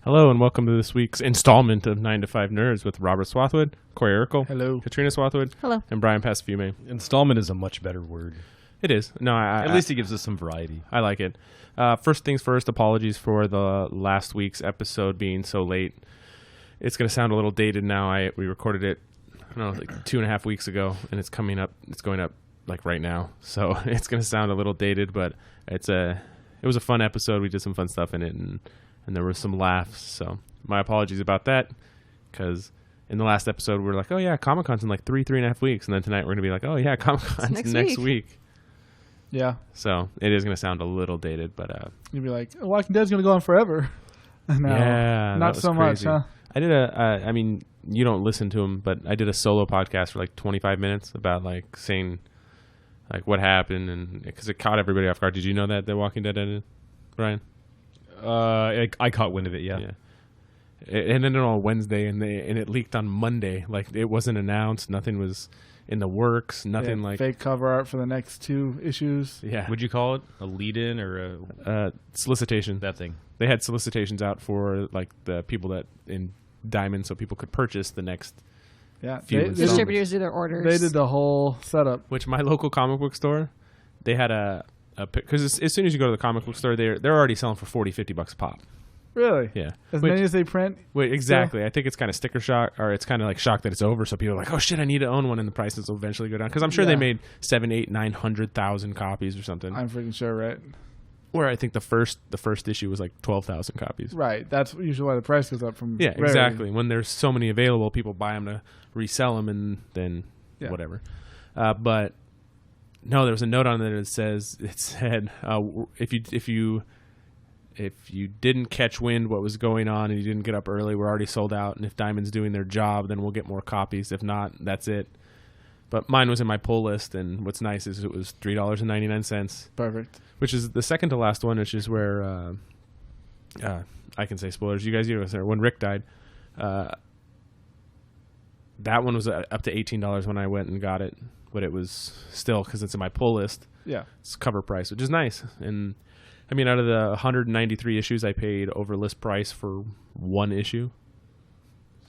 Hello and welcome to this week's installment of 9 to 5 Nerds with Robert Swathwood, Corey Urkel, hello, Katrina Swathwood, hello, and Brian Passafume. Installment is a much better word. It is. No, at least it gives us some variety. I like it. First things first, apologies for the last week's episode being so late. It's going to sound a little dated now. We recorded it, I don't know, like 2.5 weeks ago, and it's going up like right now. So it's going to sound a little dated, but it was a fun episode. We did some fun stuff in it, and there were some laughs. So my apologies about that, because in the last episode we were like, oh yeah, Comic-Con's in like 3.5 weeks, and then tonight we're going to be like, oh yeah, Comic-Con's next week. Yeah. So it is going to sound a little dated, but you'd be like, Walking Dead's going to go on forever. No, yeah, not so crazy. much, huh? I did I mean, you don't listen to him, but I did a solo podcast for like 25 minutes about like saying like what happened, and because it caught everybody off guard. Did you know that The Walking Dead ended, Brian? I caught wind of it, yeah. It ended on Wednesday, and it leaked on Monday. Like, it wasn't announced. Nothing was in the works. Nothing like fake cover art for the next 2 issues. Yeah. Would you call it a lead-in or a solicitation? That thing. They had solicitations out for like the people that in Diamond, so people could purchase the next. Yeah, distributors do their orders. They did the whole setup. Which my local comic book store, they had because as soon as you go to the comic book store, they're already selling for $40-$50 a pop. Really? Yeah. As many as they print? Wait, exactly. Yeah. I think it's kind of sticker shock, or it's kind of like shock that it's over, so people are like, oh shit, I need to own one, and the prices will eventually go down. Because I'm sure they made 7, 8, 900,000 copies or something. I'm freaking sure, right? Where I think the first issue was like 12,000 copies. Right. That's usually why the price goes up from. Yeah, exactly. When there's so many available, people buy them to resell them, and then whatever. But no, there was a note on there that said if you didn't catch wind what was going on and you didn't get up early, we're already sold out. And if Diamond's doing their job, then we'll get more copies. If not, that's it. But mine was in my pull list, and what's nice is it was $3.99. Perfect. Which is the second to last one, which is where I can say spoilers. You guys, when Rick died, that one was up to $18 when I went and got it. But it was still, because it's in my pull list. Yeah, it's cover price, which is nice. And I mean, out of the 193 issues, I paid over list price for one issue.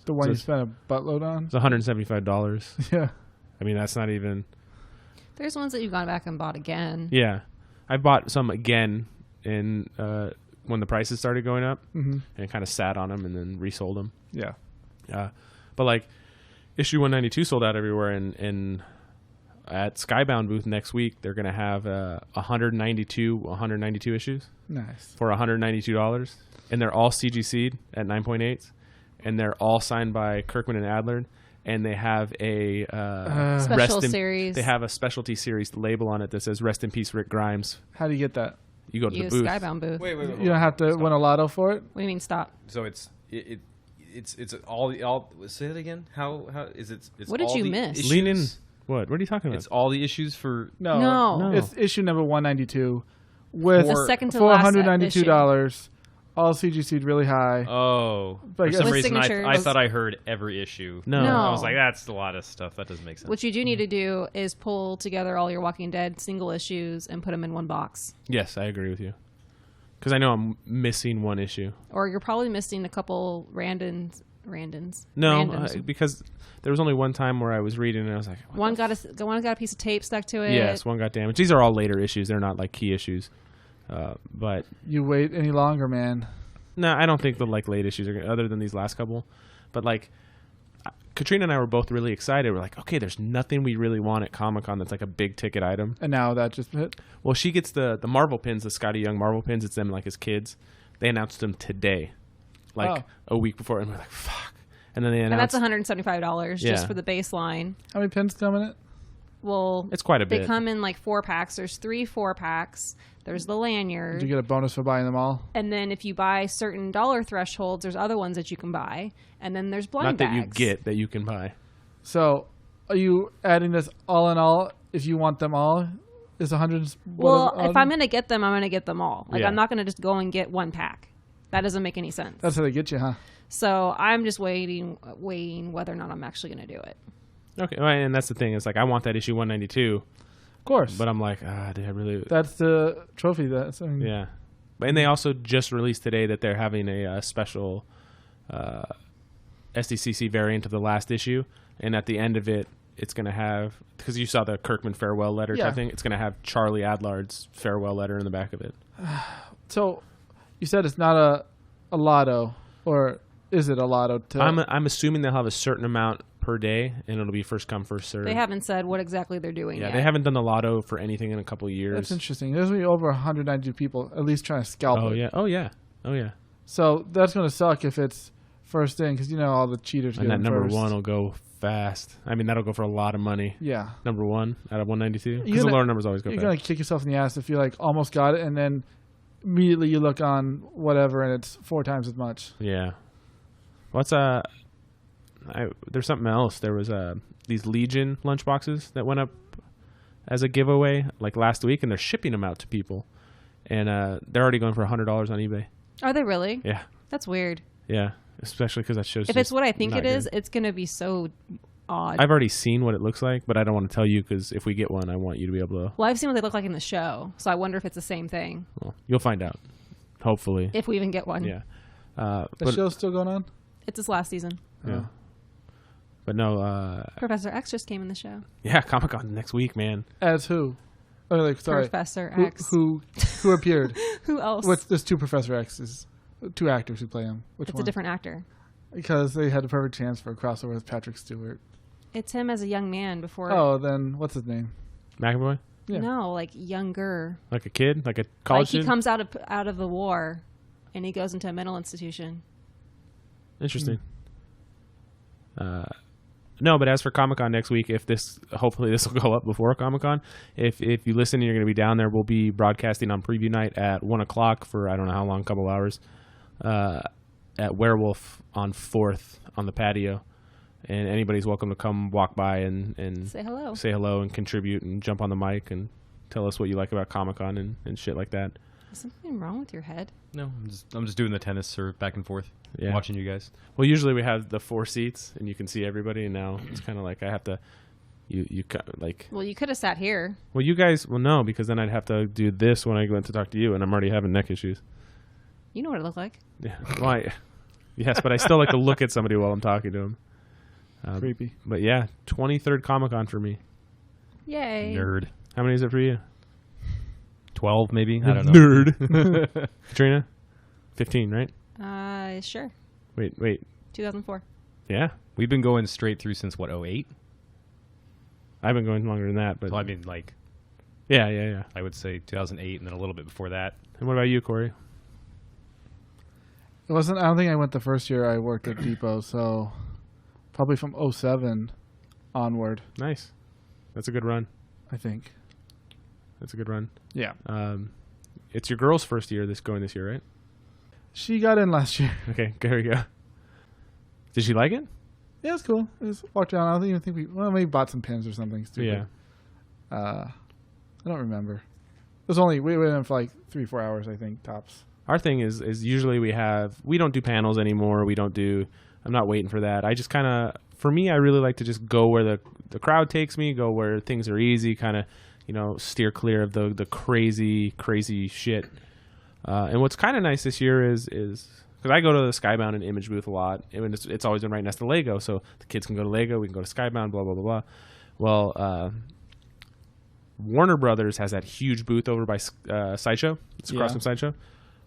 The one you spent a buttload on? It's $175. Yeah. I mean, that's not even. There's ones that you've gone back and bought again. Yeah. I bought some again when the prices started going up, and kind of sat on them and then resold them. Yeah. But like issue 192 sold out everywhere, and at Skybound booth next week, they're going to have 192 issues. Nice. For $192. And they're all CGC'd at 9.8s. And they're all signed by Kirkman and Adler. And they have a special series. They have a specialty series label on it that says "Rest in Peace, Rick Grimes." How do you get that? You go to the booth. Skybound booth. Wait. You don't have to win a lotto for it. What do you mean stop? So it's all. Say it again. How is it? It's what did all you the miss? Issues? Lean in. What are you talking about? It's all the issues for No. It's issue number 192 with the second to last $492. All CGC'd really high. Oh, but for some with reason signatures. I thought I heard every issue. No. I was like, that's a lot of stuff. That doesn't make sense. What you do need to do is pull together all your Walking Dead single issues and put them in one box. Yes, I agree with you. Because I know I'm missing one issue. Or you're probably missing a couple randoms. No, because there was only one time where I was reading and I was like, one got a piece of tape stuck to it. Yes, one got damaged. These are all later issues. They're not like key issues. But you wait any longer, man. No, I don't think the like late issues are other than these last couple. But like Katrina and I were both really excited. We're like, okay, there's nothing we really want at Comic-Con that's like a big ticket item. And now that just hit. Well, she gets the Marvel pins, the Scotty Young Marvel pins. It's them like as kids. They announced them today. Like a week before, and we're like, fuck. And then they announced. And that's $175 just for the baseline. How many pins come in it? Well, it's quite a bit. They come in like 4-packs. There's 3 4-packs. There's the lanyard. Do you get a bonus for buying them all? And then if you buy certain dollar thresholds, there's other ones that you can buy. And then there's blind bags. Not that you get, that you can buy. So, are you adding this all in all? If you want them all, is 100? Well, if I'm going to get them, I'm going to get them all. Like I'm not going to just go and get one pack. That doesn't make any sense. That's how they get you, huh? So I'm just weighing whether or not I'm actually going to do it. Okay, well, and that's the thing. It's like I want that issue 192. Of course. But I'm like, did I really? That's the trophy. Yeah. And they also just released today that they're having a special SDCC variant of the last issue, and at the end of it, it's going to have, because you saw the Kirkman farewell letter type thing, it's going to have Charlie Adlard's farewell letter in the back of it. So you said it's not a lotto, or is it a lotto? I'm assuming they'll have a certain amount per day, and it'll be first come, first serve. They haven't said what exactly they're doing yet. They haven't done the lotto for anything in a couple of years. That's interesting. There's going to be over 192 people at least trying to scalp it. Oh, yeah. So that's going to suck if it's first in, because all the cheaters and get that number first. 1 will go fast. I mean, that'll go for a lot of money. Yeah. Number 1 out of 192. Because the lower numbers always go fast. You're going to kick yourself in the ass if you almost got it, and then immediately you look on whatever and it's 4 times as much. Yeah. What's there's something else. There was these Legion lunchboxes that went up as a giveaway last week, and they're shipping them out to people, and they're already going for $100 on eBay. Are they really? Yeah. That's weird. Yeah, especially because that shows. If it's what I think it is, good. it's going to be so odd. I've already seen what it looks like, but I don't want to tell you because if we get one, I want you to be able to. Well, I've seen what they look like in the show, so I wonder if it's the same thing. Well, you'll find out. Hopefully. If we even get one. Yeah. The show's still going on? It's his last season. Yeah. But no. Professor X just came in the show. Yeah, Comic-Con next week, man. As who? Oh, sorry. Professor X. Who appeared? Who else? There's 2 Professor X's. 2 actors who play him. Which it's one? a different actor. Because they had a perfect chance for a crossover with Patrick Stewart. It's him as a young man before. Oh, then what's his name? McAvoy? Yeah. No, younger. Like a kid? Like a college he student? comes out of the war, and he goes into a mental institution. Interesting. No, but as for Comic-Con next week, hopefully this will go up before Comic-Con. If you listen and you're going to be down there, we'll be broadcasting on preview night at 1:00 for I don't know how long, a couple hours, at Werewolf on 4th on the patio. And anybody's welcome to come walk by and say hello and contribute and jump on the mic and tell us what you like about Comic-Con and shit like that. Is something wrong with your head? No, I'm just doing the tennis or back and forth, watching you guys. Well, usually we have the 4 seats and you can see everybody, and now it's kind of like I have to. Well, you could have sat here. Well, you guys. Well, no, because then I'd have to do this when I go in to talk to you, and I'm already having neck issues. You know what it looked like. Yeah. Why? Yes, but I still like to look at somebody while I'm talking to them. Creepy. But yeah, 23rd Comic-Con for me. Yay. Nerd. How many is it for you? 12 maybe? I don't know. Nerd. Katrina? 15, right? Sure. Wait. 2004. Yeah. We've been going straight through since, 08? I've been going longer than that, but... So, I mean, Yeah. I would say 2008 and then a little bit before that. And what about you, Corey? I don't think I went the first year I worked at Depot, so probably from 07 onward. Nice. That's a good run. I think. That's a good run. Yeah. It's your girl's first year going this year, right? She got in last year. Okay, there we go. Did she like it? Yeah, it's cool. I just walked around. I don't even think maybe bought some pins or something stupid. Yeah. I don't remember. It was we went in for 3-4 hours, I think, tops. Our thing is usually we don't do panels anymore. I'm not waiting for that. I just kind of, for me, I really like to just go where the crowd takes me, go where things are easy, kind of, steer clear of the crazy shit. And what's kind of nice this year is because I go to the Skybound and Image booth a lot. And it's always been right next to Lego, so the kids can go to Lego, we can go to Skybound, blah, blah, blah, blah. Well, Warner Brothers has that huge booth over by Sideshow. It's across from Sideshow.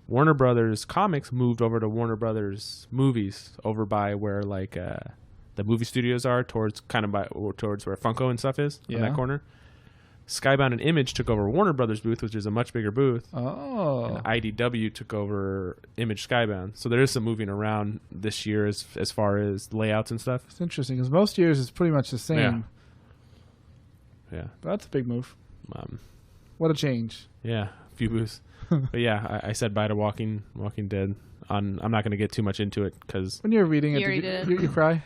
Warner Brothers Comics moved over to Warner Brothers Movies over by where the movie studios are towards where Funko and stuff is on that corner. Skybound and Image took over Warner Brothers booth, which is a much bigger booth. Oh. And IDW took over Image Skybound. So there is some moving around this year as far as layouts and stuff. It's interesting because most years it's pretty much the same. Yeah. But that's a big move. What a change. Yeah, a few booths. But yeah, I said bye to Walking Dead. I'm not going to get too much into it because when you were reading it, did you cry?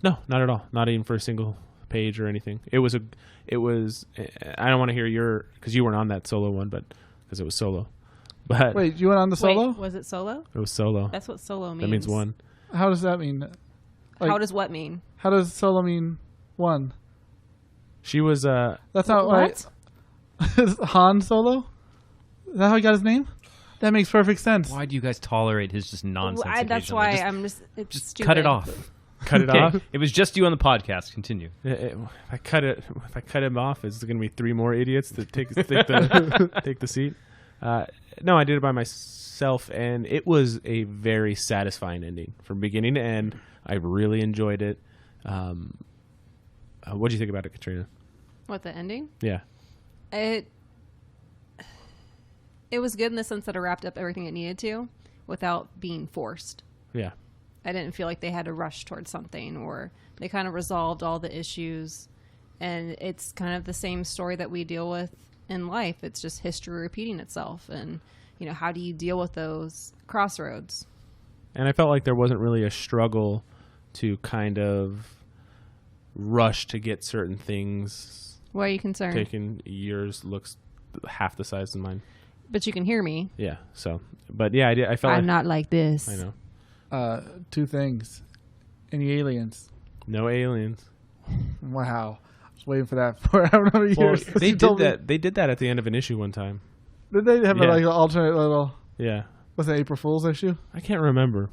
No, not at all. Not even for a single page or anything. It was. I don't want to hear because you weren't on that solo one, but because it was solo. But wait, you went on the solo? Wait, was it solo? It was solo. That's what solo means. That means one. How does that mean? How does what mean? How does solo mean one? She was. That's not what? Han Solo. Is that how he got his name? That makes perfect sense. Why do you guys tolerate his just nonsense? That's why I'm just. It's just stupid. cut it off. Cut it Okay. off. It was just you on the podcast. Continue. If I cut him off, is there going to be 3 more idiots to take the seat? No, I did it by myself, and it was a very satisfying ending from beginning to end. I really enjoyed it. What do you think about it, Katrina? What, the ending? Yeah. It was good in the sense that it wrapped up everything it needed to without being forced. Yeah. I didn't feel like they had to rush towards something, or they kind of resolved all the issues. And it's kind of the same story that we deal with in life. It's just history repeating itself. And, you know, how do you deal with those crossroads? And I felt like there wasn't really a struggle to kind of rush to get certain things. Why are you concerned? Taking yours looks half the size of mine. But you can hear me. Yeah. So, but yeah, I felt I'm not like this. I know. 2 things. Any aliens? No aliens. Wow. I was waiting for that for I don't know Well, years. they did that. They did that at the end of an issue one time. Did they have Yeah. like an alternate little? Yeah. Was it April Fool's issue? I can't remember.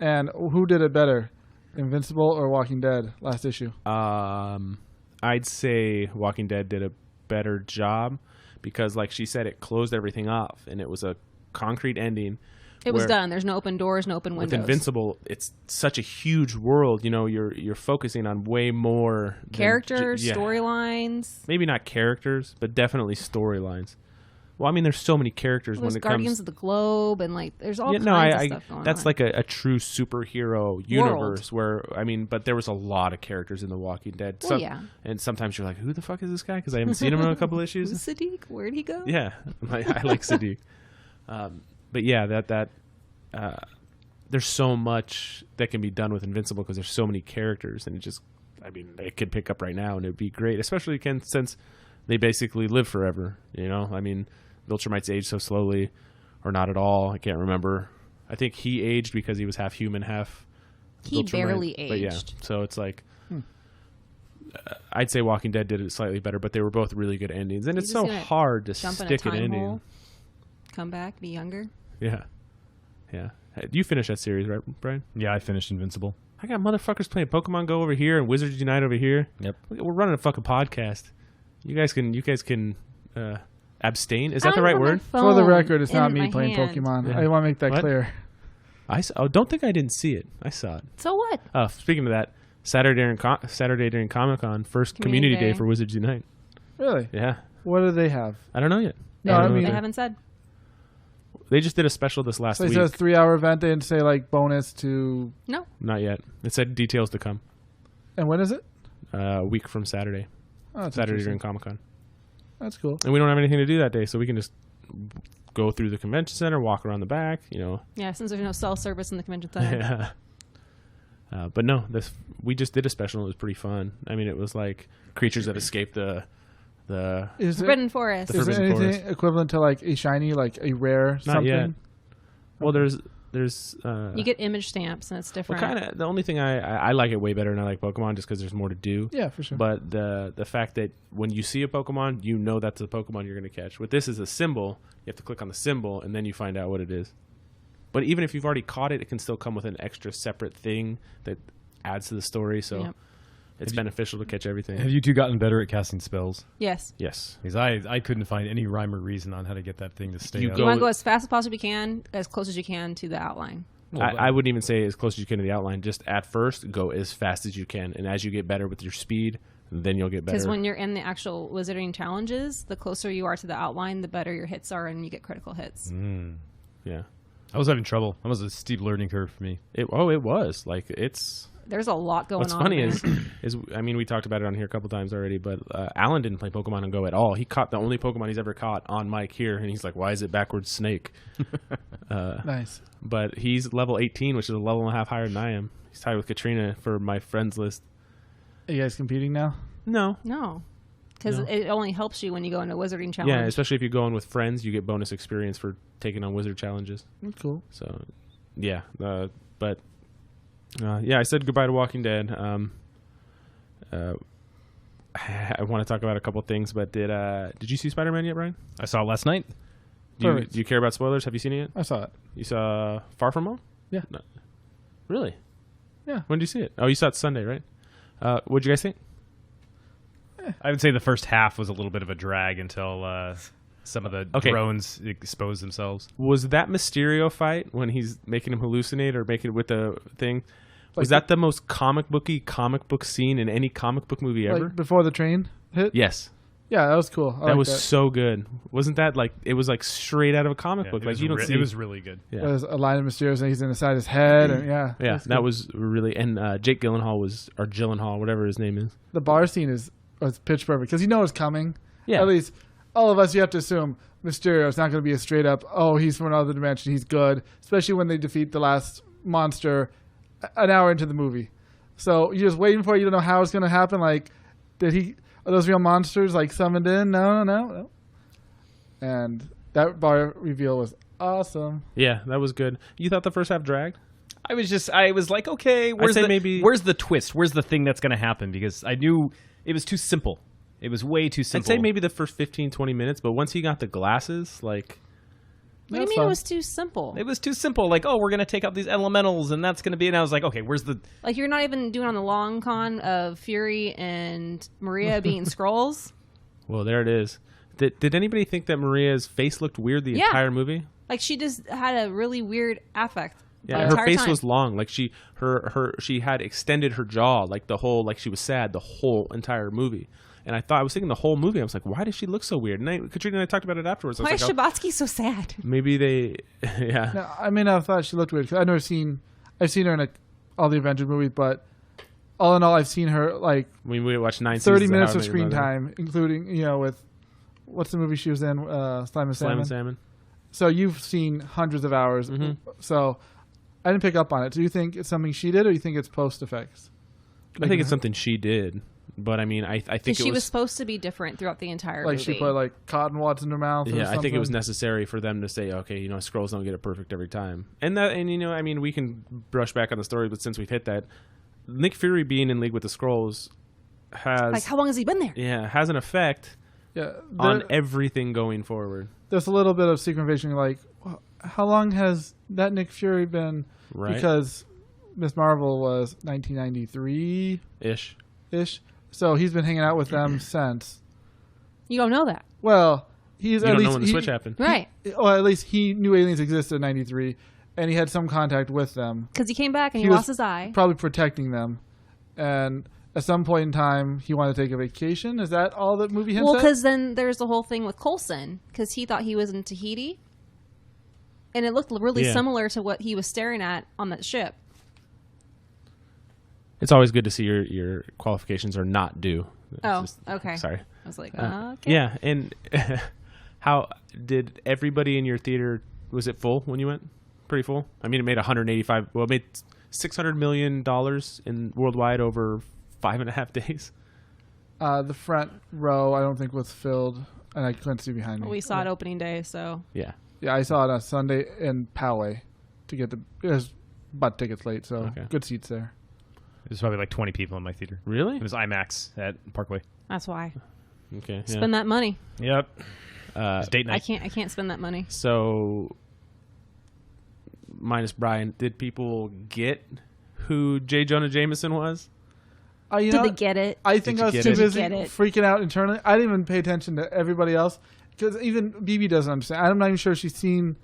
And who did it better, Invincible or Walking Dead last issue? I'd say Walking Dead did a better job because, like she said, it closed everything off and it was a concrete ending. It was done. There's no open doors, no open windows. With Invincible, it's such a huge world. You know, you're focusing on way more characters, storylines. Maybe not characters, but definitely storylines. Well, I mean, there's so many characters when it Guardians comes. of the Globe, and like there's all kinds of stuff going on. That's like a true superhero universe where I mean, but there was a lot of characters in The Walking Dead. Well, yeah. And sometimes you're like, who the fuck is this guy? Because I haven't seen him in a couple issues. Who's Sadiq? Where'd he go? Yeah, I like Sadiq. But yeah, there's so much that can be done with Invincible because there's so many characters, and it could pick up right now, and it'd be great, especially since they basically live forever. You know, I mean, Viltrumites age so slowly, or not at all. I can't remember. I think he aged because he was half human, half. He Viltrumite. barely aged. But yeah, so it's like. I'd say Walking Dead did it slightly better, but they were both really good endings, and it's so hard to stick an ending. Hole, come back, be younger. Yeah. You finished that series, right, Brian? Yeah, I finished Invincible. I got motherfuckers playing Pokemon Go over here and Wizards Unite over here. Yep. We're running a fucking podcast. You guys can abstain. Is that the right word? For the record, it's not me playing Pokemon. Yeah. I want to make that clear. Don't think I didn't see it. I saw it. So what? Speaking of that, Saturday during Comic-Con, first community day for Wizards Unite. Really? Yeah. What do they have? I don't know yet. No, I mean they haven't said. They just did a special this last week. So it says 3-hour event. They didn't say like bonus to. No. Not yet. It said details to come. And when is it? A week from Saturday. Oh, that's Saturday during interesting. Comic-Con. That's cool. And we don't have anything to do that day, so we can just go through the convention center, walk around the back, you know. Yeah, since there's no cell service in the convention center. Yeah. But no, we just did a special. It was pretty fun. I mean, it was like creatures that escaped the Forbidden Forest. Is there anything equivalent to like a shiny, like a rare Not something? yet. Well, there's you get image stamps, and it's different. Well, kind of. The only thing I like it way better than I like Pokemon, just because there's more to do. Yeah, for sure. But the fact that when you see a Pokemon, you know that's the Pokemon you're going to catch. With this is a symbol. You have to click on the symbol, and then you find out what it is. But even if you've already caught it, it can still come with an extra separate thing that adds to the story. So it's beneficial to catch everything. Have you two gotten better at casting spells? Yes. Yes. Because I couldn't find any rhyme or reason on how to get that thing to stay up. You want to go as fast as possibly can, as close as you can to the outline. I wouldn't even say as close as you can to the outline. Just at first, go as fast as you can. And as you get better with your speed, then you'll get better. Because when you're in the actual wizarding challenges, the closer you are to the outline, the better your hits are, and you get critical hits. Yeah. I was having trouble. That was a steep learning curve for me. It was. Like, there's a lot going on. What's funny is I mean, we talked about it on here a couple times already, but Alan didn't play Pokemon on Go at all. He caught the only Pokemon he's ever caught on mic here, and he's like, why is it backwards Snake? Nice. But he's level 18, which is a level and a half higher than I am. He's tied with Katrina for my friends list. Are you guys competing now? No. Because it only helps you when you go into a wizarding challenge. Yeah, especially if you go in with friends, you get bonus experience for taking on wizard challenges. That's cool. So, yeah. But I said goodbye to Walking Dead. I want to talk about a couple things, but did you see Spider-Man yet, Brian? I saw it last night. Perfect. Do you care about spoilers? Have you seen it yet? I saw it. You saw Far From Home? Yeah. No. Really? Yeah. When did you see it? Oh, you saw it Sunday, right? What'd you guys think? I would say the first half was a little bit of a drag until some of the drones exposed themselves. Was that Mysterio fight when he's making him hallucinate or making it with the thing? Was that the most comic book scene in any comic book movie ever? Like before the train hit? Yes. Yeah, that was cool. That was so good. Wasn't that like, it was like straight out of a comic book. Like you don't see. It was really good. Yeah. There's a line of Mysterio's and he's inside his head. And yeah, that was really, and Jake Gyllenhaal or Gyllenhaal, whatever his name is. The bar scene was pitch perfect because you know it's coming. Yeah. At least all of us, you have to assume Mysterio is not going to be a straight up, oh, he's from another dimension, he's good. Especially when they defeat the last monster an hour into the movie. So you're just waiting for it. You don't know how it's going to happen. Like, are those real monsters like summoned in? No. And that bar reveal was awesome. Yeah, that was good. You thought the first half dragged? I was like, okay, where's the twist? Where's the thing that's going to happen? Because I knew it was too simple. It was way too simple. I'd say maybe the first 15, 20 minutes, but once he got the glasses, like... What do you mean it was too simple? It was too simple. Like, oh, we're going to take out these elementals, and that's going to be... And I was like, okay, where's the... Like, you're not even doing on the long con of Fury and Maria being Skrulls? Well, there it is. Did anybody think that Maria's face looked weird the entire movie? Like, she just had a really weird affect. Yeah, her face was long. Like, she had extended her jaw, like the whole... Like, she was sad the whole entire movie. And I was thinking the whole movie, I was like, why does she look so weird? And Katrina and I talked about it afterwards. Why is Shabatsky so sad? Maybe they, yeah. No, I may not have thought she looked weird because I've seen her in all the Avengers movies, but all in all, I've seen her like we watched 9 30 minutes of screen time, including with what's the movie she was in, Slime and Salmon. So you've seen hundreds of hours. Mm-hmm. So I didn't pick up on it. Do you think it's something she did, or do you think it's post effects? I think it's something she did. But I mean, I think she was supposed to be different throughout the entire movie. Like she put like cotton wads in her mouth. Yeah, I think it was necessary for them to say, okay, Skrulls don't get it perfect every time. And I mean, we can brush back on the story, but since we've hit that, Nick Fury being in league with the Skrulls has like how long has he been there? Yeah, has an effect on everything going forward. There's a little bit of secret invasion. Like, how long has that Nick Fury been? Right. Because Ms. Marvel was 1993 ish. So he's been hanging out with them since. You don't know that. Well, he's you at don't least know when the switch happened, right? Or at least he knew aliens existed in '93, and he had some contact with them. Because he came back and he lost his eye. Probably protecting them, and at some point in time, he wanted to take a vacation. Is that all that movie hints at? Well, because then there's the whole thing with Coulson, because he thought he was in Tahiti, and it looked really similar to what he was staring at on that ship. It's always good to see your qualifications are not due. Okay. Sorry. I was like, okay. Yeah, and how did everybody in your theater, was it full when you went? Pretty full? I mean, it made it made $600 million in worldwide over 5.5 days. The front row, I don't think was filled, and I couldn't see behind me. Well, we saw it opening day, so. Yeah. Yeah, I saw it on Sunday in Poway to get bought tickets late, so good seats there. There's probably like 20 people in my theater. Really? It was IMAX at Parkway. That's why. Okay. Spend that money. Yep. It's date night. I can't spend that money. So, minus Brian, did people get who J. Jonah Jameson was? Did they get it? I think I was too busy freaking out internally. I didn't even pay attention to everybody else because even BB doesn't understand. I'm not even sure if she's seen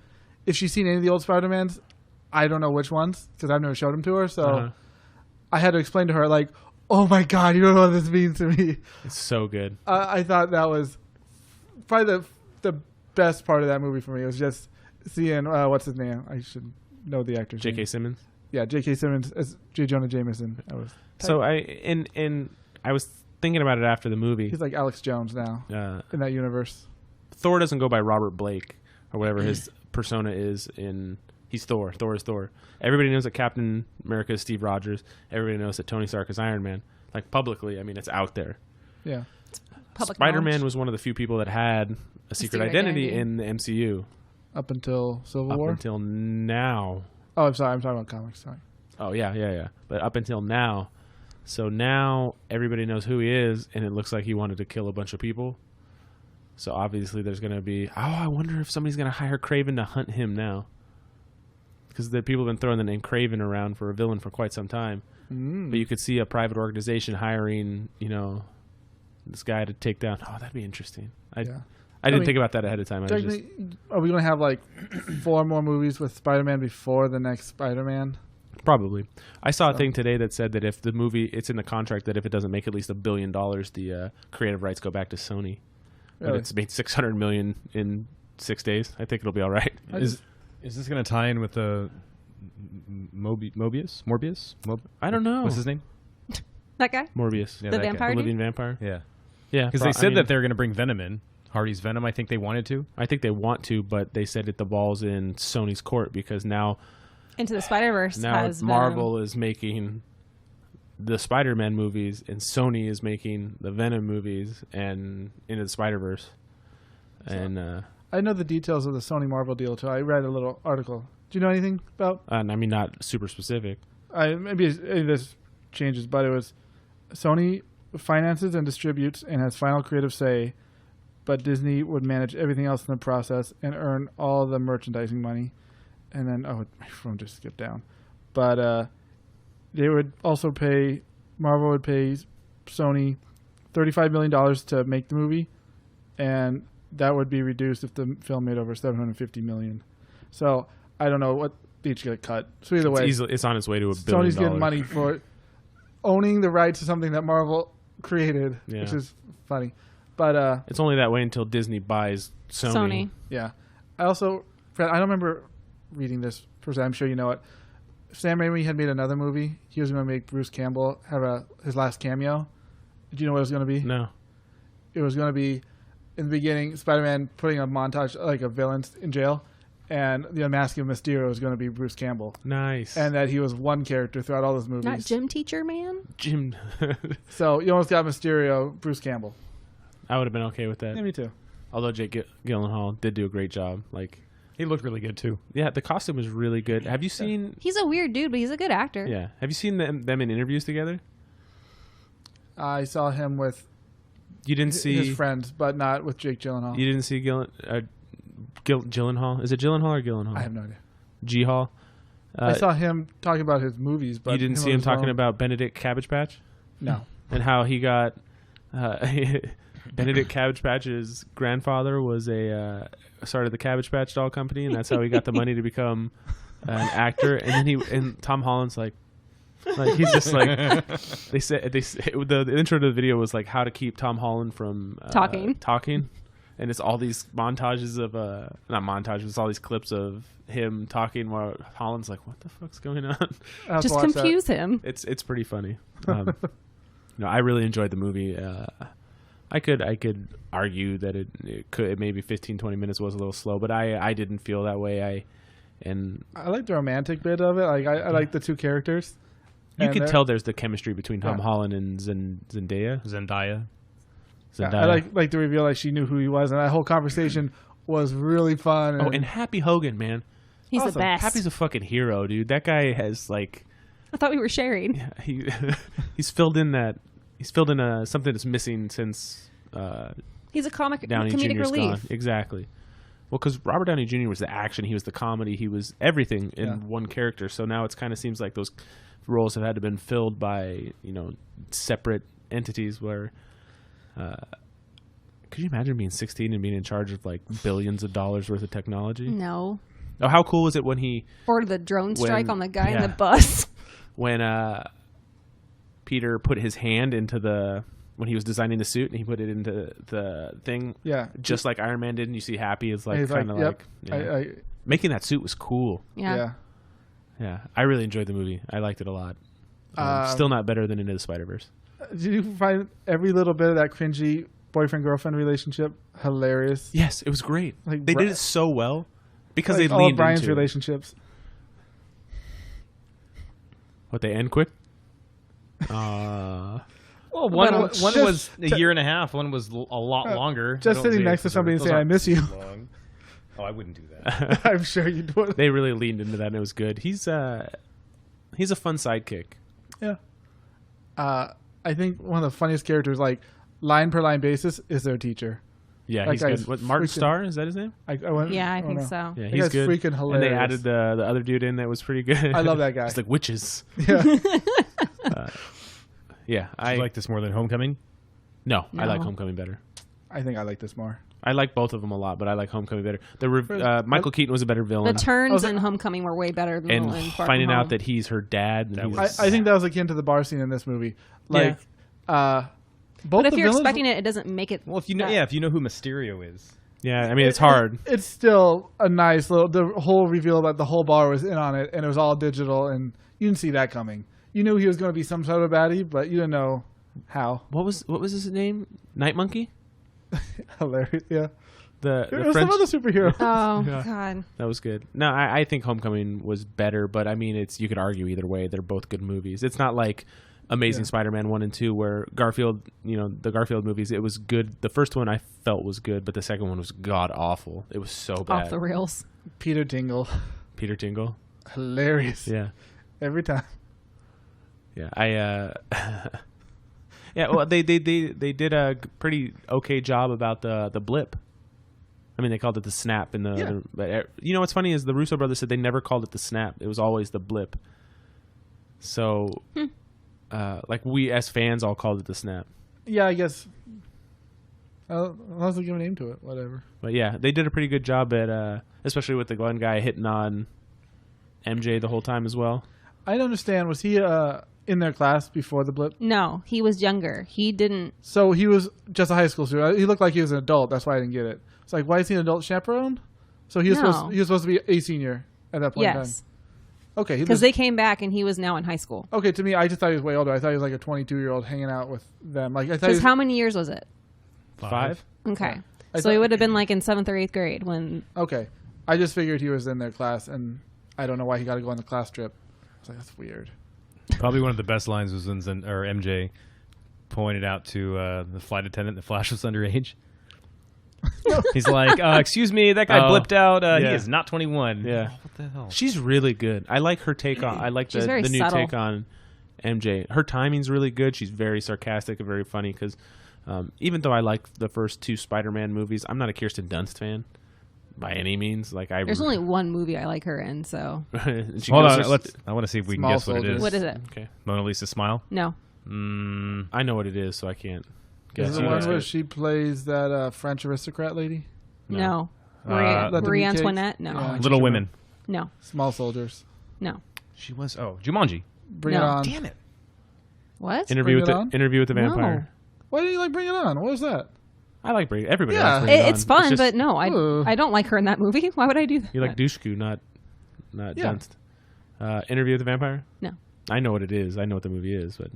any of the old Spider-Mans. I don't know which ones because I've never showed them to her. So I had to explain to her like, oh my God, you don't know what this means to me. It's so good. I thought that was probably the best part of that movie for me. It was just seeing what's his name? I should know the actor's name. J.K. Simmons. Yeah, J.K. Simmons as J. Jonah Jameson. So I was thinking about it after the movie. He's like Alex Jones now in that universe. Thor doesn't go by Robert Blake or whatever his persona is in. He's Thor. Thor is Thor. Everybody knows that Captain America is Steve Rogers. Everybody knows that Tony Stark is Iron Man. Like publicly, I mean, it's out there. Yeah. Spider-Man was one of the few people that had a secret identity in the MCU. Up until Civil War? Up until now. Oh, I'm sorry. I'm talking about comics. Sorry. Oh, yeah. But up until now. So now everybody knows who he is, and it looks like he wanted to kill a bunch of people. So obviously there's going to be, I wonder if somebody's going to hire Kraven to hunt him now. Because the people have been throwing the name Kraven around for a villain for quite some time. But you could see a private organization hiring, this guy to take down. Oh, that'd be interesting. I didn't think about that ahead of time. Are we going to have like 4 more movies with Spider-Man before the next Spider-Man? Probably. I saw a thing today that said that if the movie, it's in the contract that if it doesn't make at least $1 billion, the creative rights go back to Sony. But it's made $600 million in 6 days. I think it'll be all right. Is this going to tie in with the Morbius? I don't know. What's his name? That guy? Morbius. The vampire the dude? living vampire. Yeah. Yeah. Because they said that they're going to bring Venom in. Hardy's Venom, I think they wanted to. I think they want to, but they said that the ball's in Sony's court because now Into the Spider-Verse now has Marvel Venom. is making the Spider-Man movies and Sony is making the Venom movies and Into the Spider-Verse. And I know the details of the Sony Marvel deal too. I read a little article. Do you know anything about? I mean, not super specific. Maybe this changes, but it was Sony finances and distributes and has final creative say, but Disney would manage everything else in the process and earn all the merchandising money. And then, my phone just skipped down. But they would also pay, Marvel would pay Sony $35 million to make the movie, and that would be reduced if the film made over $750 million. So I don't know what they each get cut. So either way, it's on its way to $1 billion. Sony's getting money for owning the rights to something that Marvel created, which is funny. But it's only that way until Disney buys Sony. Yeah. I also, Fred, I don't remember reading this per se. I'm sure you know it. Sam Raimi had made another movie. He was going to make Bruce Campbell have his last cameo. Did you know what it was going to be? No. It was going to be, in the beginning, Spider-Man putting a montage like a villain in jail, and the unmasking of Mysterio was going to be Bruce Campbell. Nice. And that he was one character throughout all those movies. Not Gym Teacher Man? Jim. So you almost got Mysterio, Bruce Campbell. I would have been okay with that. Yeah, me too. Although Jake Gyllenhaal did do a great job. He looked really good too. Yeah, the costume was really good. Have you seen? He's a weird dude, but he's a good actor. Yeah. Have you seen them in interviews together? I saw him with You didn't see his friends, but not with Jake Gyllenhaal. You didn't see Gyllenhaal? Is it Gyllenhaal or Gyllenhaal? I have no idea. G-Hall. I saw him talking about his movies, but you didn't see him talking about Benedict Cabbage Patch? No. And how he got Benedict Cabbage Patch's grandfather was started the Cabbage Patch doll company, and that's how he got the money to become an actor. And then Tom Holland's like he's just like the intro to the video was like how to keep Tom Holland from talking, and it's all these montages of not montages, it's all these clips of him talking while Holland's like, what the fuck's going on? Just confuse him. It's pretty funny. No, I really enjoyed the movie. I could argue that it maybe 15-20 minutes was a little slow, but I didn't feel that way. I like the romantic bit of it. Like I like the two characters. You can tell there's the chemistry between Tom Holland and Zendaya. Yeah, I like the reveal. Like she knew who he was, and that whole conversation was really fun. And Happy Hogan, man, he's awesome. The best. Happy's a fucking hero, dude. That guy has I thought we were sharing. Yeah, he's filled in that. He's filled in something that's missing since. He's a comedic Jr.'s relief. Gone. Exactly. Well, because Robert Downey Jr. was the action, he was the comedy, he was everything in one character. So now it's kind of seems like those roles have had to been filled by separate entities. Where could you imagine being 16 and being in charge of billions of dollars worth of technology? No. Oh, how cool was it when he ordered the drone strike on the guy in the bus? When Peter put his hand into when he was designing the suit and he put it into the thing, just like Iron Man did, and you see Happy is making that suit was cool. Yeah. I really enjoyed the movie. I liked it a lot. Still not better than Into the Spider-Verse. Did you find every little bit of that cringy boyfriend-girlfriend relationship hilarious? Yes, it was great. They did it so well because they all leaned of Brian's into relationships. What, they end quick? Well, one was a year and a half. One was a lot longer. Just sitting next to somebody and saying, I miss you. Oh, I wouldn't do that. I'm sure you would. They really leaned into that, and it was good. He's a fun sidekick. Yeah. I think one of the funniest characters, line per line basis, is their teacher. Yeah, That he's guy's good. What, Martin freaking- Starr, is that his name? I I think know. so. Yeah, That he's guy's good. freaking hilarious. And they added the other dude in that was pretty good. I love that guy. It's like witches. Yeah. Yeah, I like this more than Homecoming. No, I like No. Homecoming better. I think I like this more. I like both of them a lot, but I like Homecoming better. Michael Keaton was a better The villain. turns in Homecoming were way better than And in Far finding From out Home. that he's her dad. And he's- I think that was akin to the bar scene in this movie. Like, both But if the you're villains, expecting it know make it. Well, if you know, if you know who Mysterio is. yeah, I mean, it's hard. It's still a nice little. The whole reveal that the whole bar was in on it, and it was all digital, and you didn't see that coming. You knew he was going to be some sort of baddie, but you didn't know how. What was his name? Night Monkey? Hilarious, yeah. The There's French. some other superhero. Oh Yeah. God. That was good. No, I think Homecoming was better, but I mean, you could argue either way. They're both good movies. It's not like Amazing Spider-Man 1 and 2 where Garfield, the Garfield movies, it was good. The first one I felt was good, but the second one was god awful. It was so bad. Off the rails. Peter Tingle, Peter Tingle. hilarious. Yeah. Every time. Yeah. Yeah, well, they did a pretty okay job about the blip. I mean, they called it the snap in the. But you know what's funny is the Russo brothers said they never called it the snap. It was always the blip. So, like we as fans all called it the snap. Yeah, I guess. Unless they give a name to it, whatever. But yeah, they did a pretty good job at, especially with the Glenn guy hitting on MJ the whole time as well. I don't understand. Was he in their class before the blip? No, he was younger. He didn't. So he was just a high school student. He looked like he was an adult. That's why I didn't get it. It's like, why is he an adult chaperone? So he was supposed to be a senior at that point in time. Yes, Okay, because they came back and he was now in high school. Okay, to me, I just thought he was way older. I thought he was like a 22-year-old hanging out with them. Like I thought. Because how many years was it? 5? Okay, I so he thought- would have been like in 7th or 8th grade when. Okay, I just figured he was in their class, and I don't know why he got to go on the class trip. I was like, that's weird. Probably one of the best lines was when MJ pointed out to the flight attendant that Flash was underage. He's like, excuse me, that guy blipped out. He is not 21. Yeah. What the hell? She's really good. I like her take on. I like She's the very new subtle. take on MJ. Her timing's really good. She's very sarcastic and very funny because even though I like the first 2 Spider-Man movies, I'm not a Kirsten Dunst fan by any means. Like there's only one movie I like her in. So she Hold goes on, to- I want to see if we can Small guess what it Soldiers. is. what is it? Okay, Mona Lisa Smile. No, I know what it is, so I can't. Is guess. it the You one guys where got- she plays that French aristocrat lady? no. Let them Marie eat cake? Antoinette? No, Yeah. Little Women. no, Small Soldiers. no. She was. Oh, Jumanji. Bring No. it on. Damn it. What? Interview with Bring the It On? Interview with the Vampire. No. Why do you like Bring It On? What was that? I like Bring. Everybody Yeah. likes Bring It On. It's fun, just- but no, Ugh. I don't like her in that movie. Why would I do that? you like Dushku, not Yeah. Dunst. Interview with the Vampire. No, I know what it is. I know what the movie is, but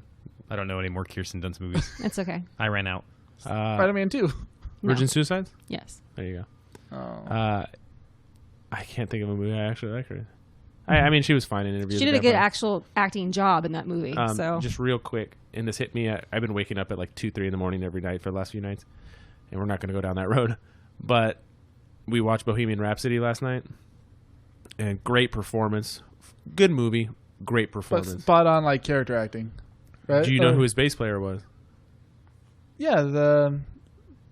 I don't know any more Kirsten Dunst movies. it's okay. I ran out. Spider-Man 2. No. Virgin Suicides. Yes. There you go. Oh. I can't think of a movie I actually like her. I mean, she was fine in Interview She with did the a good Vampire. actual acting job in that movie. So Just real quick, and this hit me. I've been waking up at like 2-3 in the morning every night for the last few nights, and we're not going to go down that road. But we watched Bohemian Rhapsody last night, and great performance, good movie, great But performance. spot on like character acting. Right? Do you know who his bass player was? Yeah,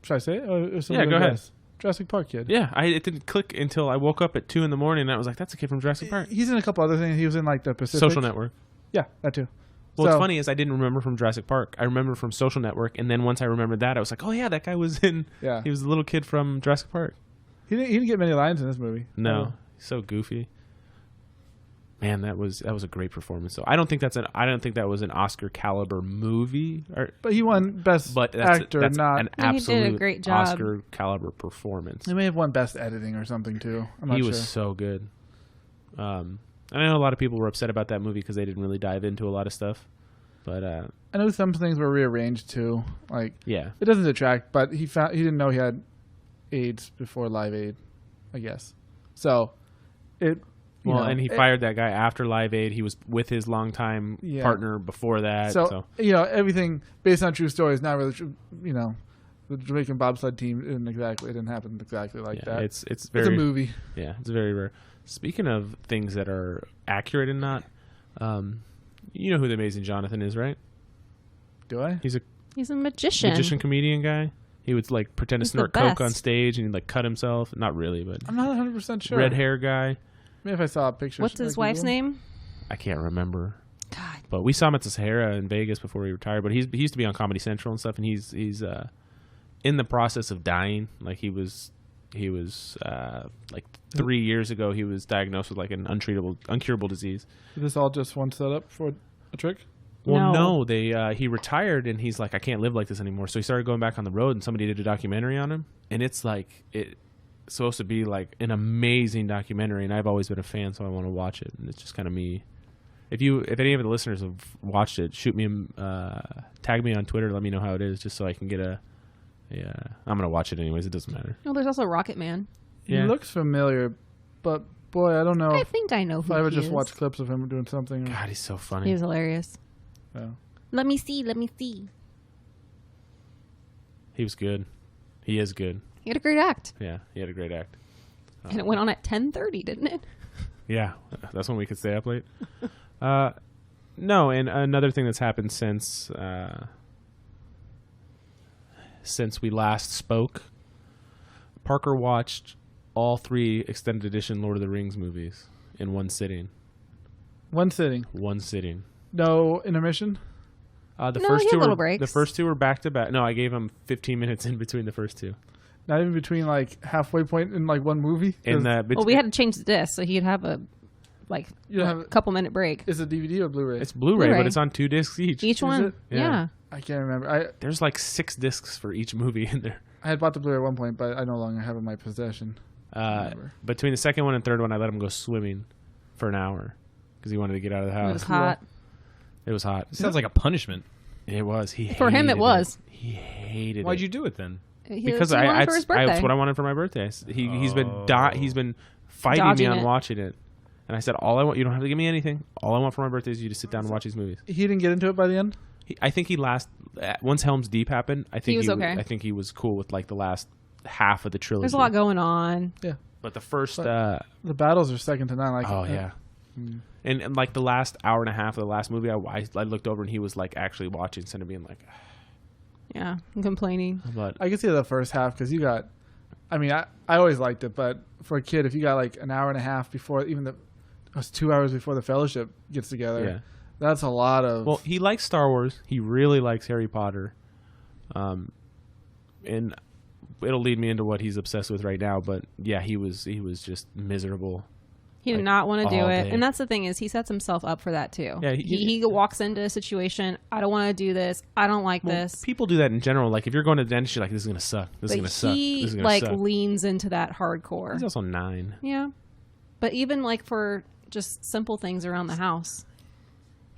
should I say it? Or Yeah, go ahead. guess? Jurassic Park kid. Yeah, it didn't click until I woke up at 2 in the morning, and I was like, "That's a kid from Jurassic Park." He's in a couple other things. He was in like the Pacific. Social Network. Yeah, that too. Well, what's So- funny is I didn't remember from Jurassic Park. I remember from Social Network, and then once I remembered that, I was like, "Oh yeah, that guy was in." Yeah. He was the little kid from Jurassic Park. He didn't get many lines in this movie. No, he's so goofy. Man, that was a great performance. So I don't think that was an Oscar caliber movie, But he won Best but that's Actor, that's not. an No, he did a absolute great job. Oscar caliber performance. He may have won Best Editing or something too. I'm not He sure. was so good. And I know a lot of people were upset about that movie because they didn't really dive into a lot of stuff. But I know some things were rearranged too. Like yeah, it doesn't detract, but he didn't know he had AIDS before Live Aid, I guess. So it. and he fired that guy after Live Aid. He was with his longtime Yeah. partner before that. So everything based on true stories, not really true. The Jamaican bobsled team it didn't happen exactly like yeah, that. it's very It's a movie. Yeah, it's very rare. Speaking of things that are accurate and not, you know who the Amazing Jonathan is, right? Do I? He's a he's a magician. magician comedian guy. He would like pretend to He's snort coke on stage and he'd like cut himself. Not really, but I'm not 100% sure. red hair guy. Maybe if I saw a picture. What's his wife's name? I can't remember. God. But we saw him at the Sahara in Vegas before he retired. But he used to be on Comedy Central and stuff, and he's in the process of dying. Like he was like 3 years ago. He was diagnosed with like an uncurable disease. Is this all just one setup for a trick? Well, no, he retired, and he's like, I can't live like this anymore. So he started going back on the road, and somebody did a documentary on him, and it's supposed to be like an amazing documentary, and I've always been a fan, so I want to watch it. And it's just kind of me. If any of the listeners have watched it, shoot me, tag me on Twitter, let me know how it is, just so I can get I'm gonna watch it anyways. It doesn't matter. No, there's also Rocket Man. Yeah. He looks familiar, but boy, I don't know. I think I know who I would he just is. watch clips of him doing something. God, he's so funny. He was hilarious. Yeah. Let me see. He was good. He is good. He had a great act. Yeah, he had a great act. And it went on at 10:30, didn't it? Yeah, that's when we could stay up late. No, and another thing that's happened since we last spoke, Parker watched all 3 extended edition Lord of the Rings movies in one sitting. One sitting. One sitting. No intermission? The No, first he had two little were breaks. the first 2 were back to back. No, I gave him 15 minutes in between the first 2. Not even between like halfway point in like one movie? Well, we had to change the disc, so he'd have a couple minute break. Is it DVD or Blu-ray? It's Blu-ray, but it's on 2 discs each. Each one? it? Yeah. I can't remember. There's like 6 discs for each movie in there. I had bought the Blu-ray at one point, but I no longer have it in my possession. Between the second one and third one, I let him go swimming for an hour because he wanted to get out of the house. It was hot. It was hot. It sounds like a punishment. It was. For him, it was. He hated it. Why'd you do it then? Because that's what I wanted for my birthday. He's been fighting Dodging me on it. watching it, and I said, "All I want, you don't have to give me anything. All I want for my birthday is you to sit down and watch these movies." He didn't get into it by the end? I think once Helm's Deep happened, I think He was okay. I think he was cool with like the last half of the trilogy. There's a lot going on. Yeah. But the first, the battles are second to none. Like, yeah. And like the last hour and a half of the last movie, I looked over and he was like actually watching instead of being like, Yeah, I'm complaining. But I can see the first half because I always liked it, but for a kid, if you got like an hour and a half before it was 2 hours before the Fellowship gets together, that's a lot of. Well, he likes Star Wars. He really likes Harry Potter. And it'll lead me into what he's obsessed with right now. But yeah, he was just miserable. He did not want to do it. Day. And that's the thing is he sets himself up for that too. Yeah, he walks into a situation, I don't want to do this. I don't like this. People do that in general. Like if you're going to the dentist, you're like, this is going to suck. This is going to suck. This is going to suck. Leans into that hardcore. He's also 9. Yeah. But even like for just simple things around the house.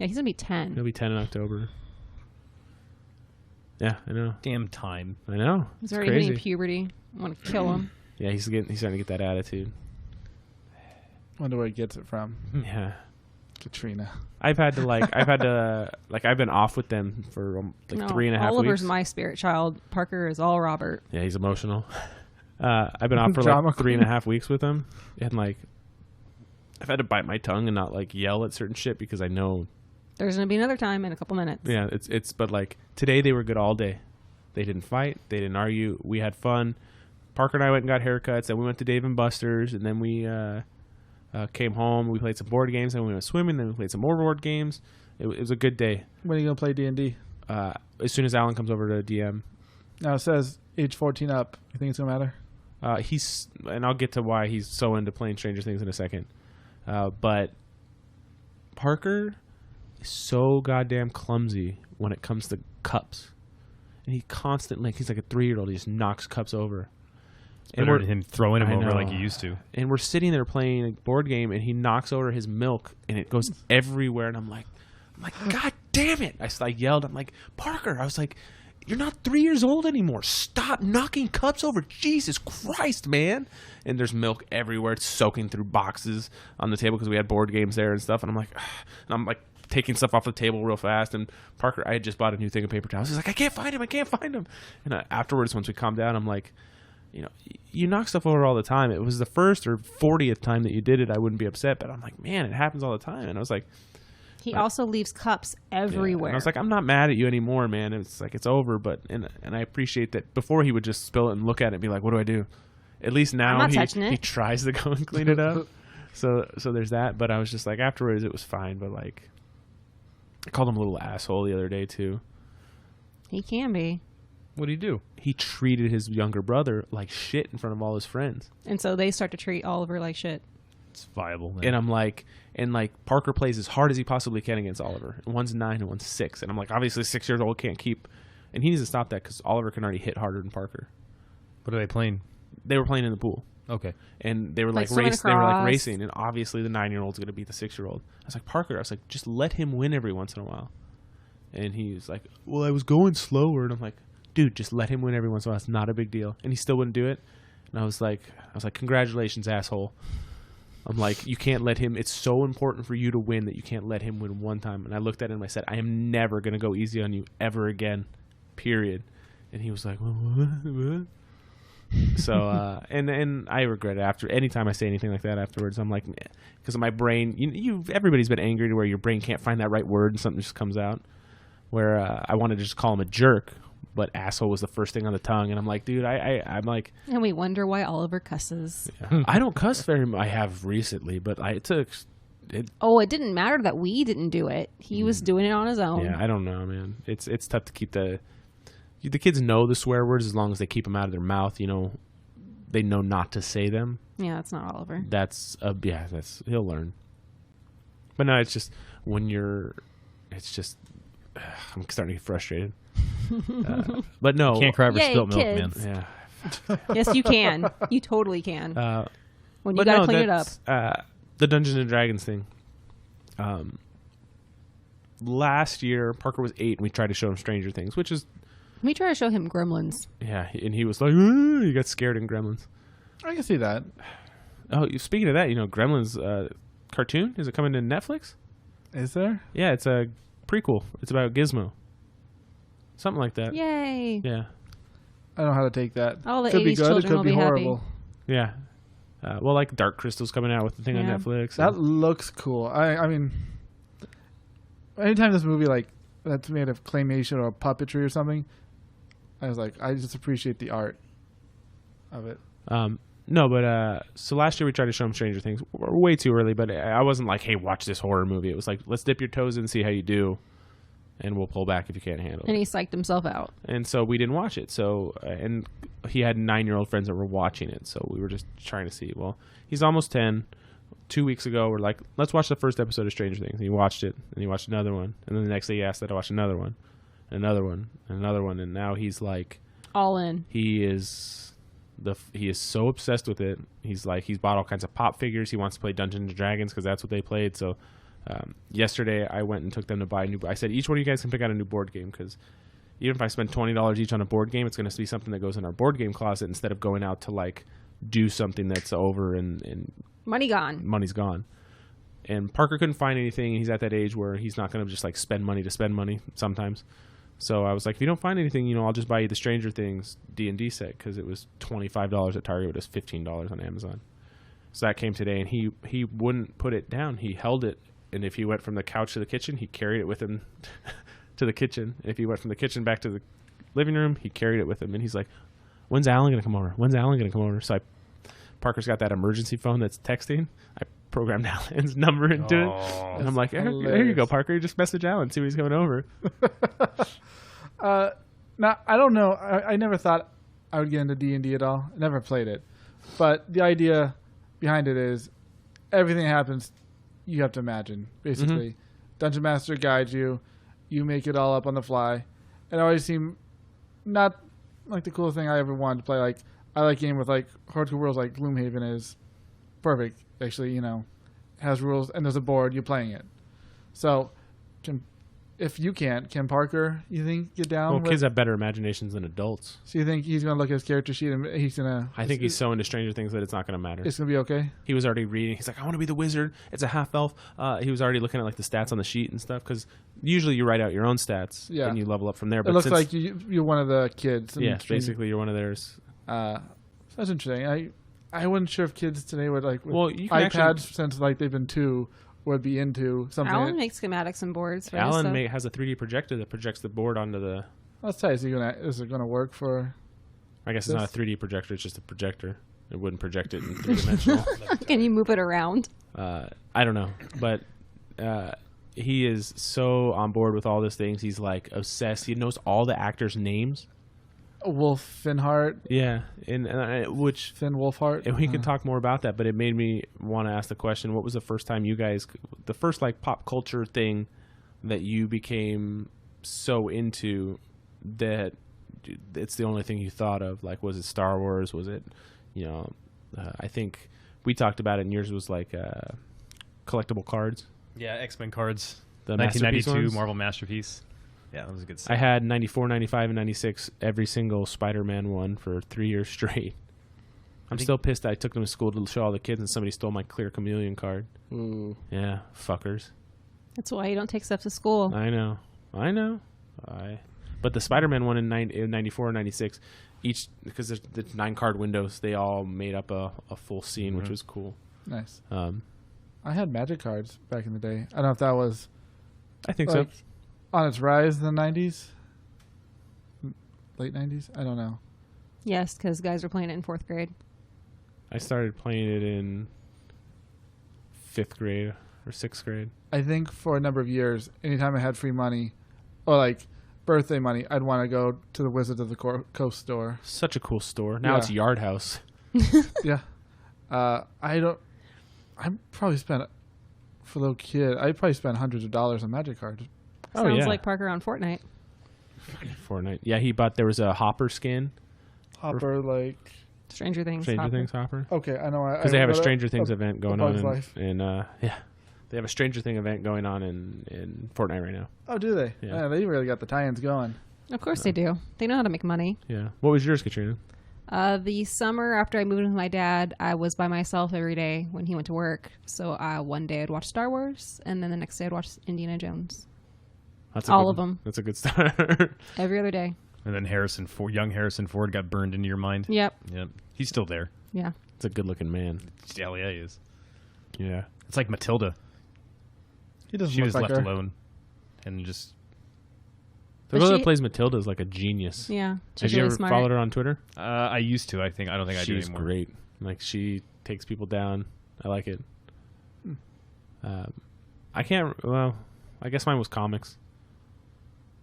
Yeah, he's going to be 10. He'll be 10 in October. Yeah, I know. Damn time. I know. He's already hitting puberty. I want to kill him. Yeah, he's starting to get that attitude. Wonder where he gets it from. Yeah. Katrina. I've been off with them for 3.5 Oliver's weeks. my spirit child. Parker is all Robert. Yeah, he's emotional. I've been off for like 3.5 weeks with him. And like, I've had to bite my tongue and not like yell at certain shit because I know there's going to be another time in a couple minutes. Yeah, but like today they were good all day. They didn't fight. They didn't argue. We had fun. Parker and I went and got haircuts. Then we went to Dave and Buster's. And then we came home. We played some board games. Then we went swimming. Then we played some more board games. It was a good day. When are you going to play D&D? As soon as Alan comes over to DM. Now it says age 14 up. You think it's going to matter? And I'll get to why he's so into playing Stranger Things in a second. But Parker is so goddamn clumsy when it comes to cups. And he constantly, he's like a 3-year-old, he just knocks cups over. And we're him throwing him over like he used to. And we're sitting there playing a board game, and he knocks over his milk, and it goes everywhere. And I'm like, God damn it! I yelled. I'm like, Parker. I was like, you're not 3 years old anymore. Stop knocking cups over. Jesus Christ, man! And there's milk everywhere. It's soaking through boxes on the table because we had board games there and stuff. And I'm like taking stuff off the table real fast. And Parker, I had just bought a new thing of paper towels. He's like, I can't find him. And afterwards, once we calmed down, I'm like, you knock stuff over all the time. It was the first or 40th time that you did it, I wouldn't be upset. But I'm like, man, it happens all the time. And I was like, He also leaves cups everywhere. And I was like, I'm not mad at you anymore, man. It's like, it's over. But and I appreciate that. Before he would just spill it and look at it and be like, what do I do? At least now he tries to go and clean it up. So there's that. But I was just like, afterwards it was fine. But like, I called him a little asshole the other day too. He can be. What do you do? He treated his younger brother like shit in front of all his friends. And so they start to treat Oliver like shit. It's viable, man. And I'm like, Parker plays as hard as he possibly can against Oliver. And one's 9 and one's 6. And I'm like, obviously 6 years old can't keep. And he needs to stop that because Oliver can already hit harder than Parker. What are they playing? They were playing in the pool. Okay. And they were like racing. And obviously the 9-year-old's going to beat the 6-year-old. I was like, Parker, I was like, just let him win every once in a while. And he was like, well, I was going slower. And I'm like, dude, just let him win every once in a while. It's not a big deal. And he still wouldn't do it. And I was like, congratulations, asshole. I'm like, you can't let him. It's so important for you to win that you can't let him win one time. And I looked at him and I said, I am never going to go easy on you ever again, period. And he was like, what? So, and I regret it after. Anytime I say anything like that afterwards, I'm like, because of my brain, everybody's been angry to where your brain can't find that right word and something just comes out. Where I wanted to just call him a jerk, but asshole was the first thing on the tongue. And I'm like, dude, I'm like. And we wonder why Oliver cusses. Yeah. I don't cuss very much. I have recently, but it didn't matter that we didn't do it. He was doing it on his own. Yeah, I don't know, man. It's tough to keep the kids know the swear words as long as they keep them out of their mouth. You know, they know not to say them. Yeah, that's not Oliver. He'll learn. But no, it's just I'm starting to get frustrated. But no. You can't cry over spilt milk, man. Yeah. Yes, you can. You totally can. When you got to clean it up. The Dungeons and Dragons thing. Last year, Parker was 8, and we tried to show him Stranger Things, which is... We tried to show him Gremlins. Yeah, and he was like, he got scared in Gremlins. I can see that. Oh, speaking of that, Gremlins cartoon, is it coming to Netflix? Is there? Yeah, it's a prequel. It's about Gizmo. Something like that. Yay. Yeah. I don't know how to take that. All the could 80s be good. children It could be horrible. Yeah. Well, like Dark Crystal's coming out with the thing on Netflix. That looks cool. I mean, anytime this movie that's made of claymation or puppetry or something, I was like, I just appreciate the art of it. No, but so last year we tried to show him Stranger Things. We're way too early, but I wasn't like, hey, watch this horror movie. It was like, let's dip your toes in and see how you do, and we'll pull back if you can't handle it. And he psyched himself out. And so we didn't watch it. So and he had 9-year-old friends that were watching it, so we were just trying to see. Well, he's almost 10. 2 weeks ago, we're like, let's watch the first episode of Stranger Things. And he watched it, and he watched another one, and then the next day he asked that I watch another one, and another one, and another one, and now he's like, all in. He is so obsessed with it. He's bought all kinds of pop figures. He wants to play Dungeons and Dragons because that's what they played. So yesterday I went and took them to buy I said, each one of you guys can pick out a new board game, because even if I spend $20 each on a board game, it's going to be something that goes in our board game closet instead of going out to do something that's over and money's gone. And Parker couldn't find anything. He's at that age where he's not going to just spend money to spend money sometimes. So I was like, if you don't find anything, I'll just buy you the Stranger Things D&D set, because it was $25 at Target. It was $15 on Amazon. So that came today, and he wouldn't put it down. He held it, and if he went from the couch to the kitchen, he carried it with him to the kitchen. If he went from the kitchen back to the living room, he carried it with him. And he's like, when's Alan going to come over? When's Alan going to come over? So Parker's got that emergency phone that's texting. I programmed Alan's number into it. And I'm like, there you go, Parker. You just message Alan, see when he's coming over. Now, I don't know. I never thought I would get into D&D at all. I never played it. But the idea behind it is everything that happens, you have to imagine, basically. Mm-hmm. Dungeon Master guides you. You make it all up on the fly. It always seemed not like the coolest thing I ever wanted to play. I like game with hardcore worlds like Gloomhaven is perfect. Actually, has rules and there's a board. You're playing it. So, if you can't, can Parker, you think, get down? Well, kids have better imaginations than adults. So you think he's going to look at his character sheet and he's going to... I think he's so into Stranger Things that it's not going to matter. It's going to be okay? He was already reading. He's like, I want to be the wizard. It's a half-elf. He was already looking at the stats on the sheet and stuff, because usually you write out your own stats and you level up from there. But it looks like you're one of the kids. Yeah, basically you're one of theirs. So that's interesting. I wasn't sure if kids today would with iPads actually, since they've been 2, would be into something. Alan makes schematics and boards. For Alan has a 3D projector that projects the board onto the. Let's say, is it gonna work for? I guess it's not a 3D projector; it's just a projector. It wouldn't project it in 3-dimensional. Can you move it around? I don't know, but he is so on board with all these things. He's like obsessed. He knows all the actors' names. Wolf Finhart. Yeah, and which Finn Wolfhart. And we can talk more about that, but it made me want to ask the question: what was the first time you guys, the first like pop culture thing that you became so into that it's the only thing you thought of? Like, was it Star Wars? Was it, I think we talked about it, and yours was like collectible cards. Yeah, X-Men cards. The 1992 Marvel Masterpiece. Yeah, that was a good set. I had 94, 95, and 96, every single Spider-Man one for 3 years straight. I'm still pissed that I took them to school to show all the kids and somebody stole my Clear Chameleon card. Ooh. Yeah, fuckers. That's why you don't take stuff to school. I know. But the Spider-Man one in 94 and 96, each, because there's the 9-card windows, they all made up a full scene, which was cool. Nice. I had Magic cards back in the day. I don't know if that was... I think so. On its rise in the 90s? Late 90s? I don't know. Yes, because guys were playing it in 4th grade. I started playing it in 5th grade or 6th grade. I think for a number of years, anytime I had free money or like birthday money, I'd want to go to the Wizard of the Coast store. Such a cool store. Now it's Yard House. Yeah. I probably spent, for a little kid, I probably spent hundreds of dollars on Magic cards. Sounds like Parker on Fortnite. Fortnite. Yeah, there was a Hopper skin. Hopper, like... Stranger Things Hopper. Okay, I know. Because they have a Stranger Things event going on. They have a Stranger Thing event going on in Fortnite right now. Oh, do they? Yeah. They really got the tie-ins going. Of course they do. They know how to make money. Yeah. What was yours, Katrina? The summer after I moved in with my dad, I was by myself every day when he went to work. So one day I'd watch Star Wars, and then the next day I'd watch Indiana Jones. All of them. That's a good start. Every other day. And then young Harrison Ford got burned into your mind. Yep. He's still there. Yeah. It's a good-looking man. Yeah, he is. Yeah. It's like Matilda. He doesn't She look was like left her. alone. And just... The girl that plays Matilda is like a genius. Yeah. Have you ever followed her on Twitter? I used to, I think. I don't think I do anymore. She's great. Like, she takes people down. I like it. I guess mine was comics.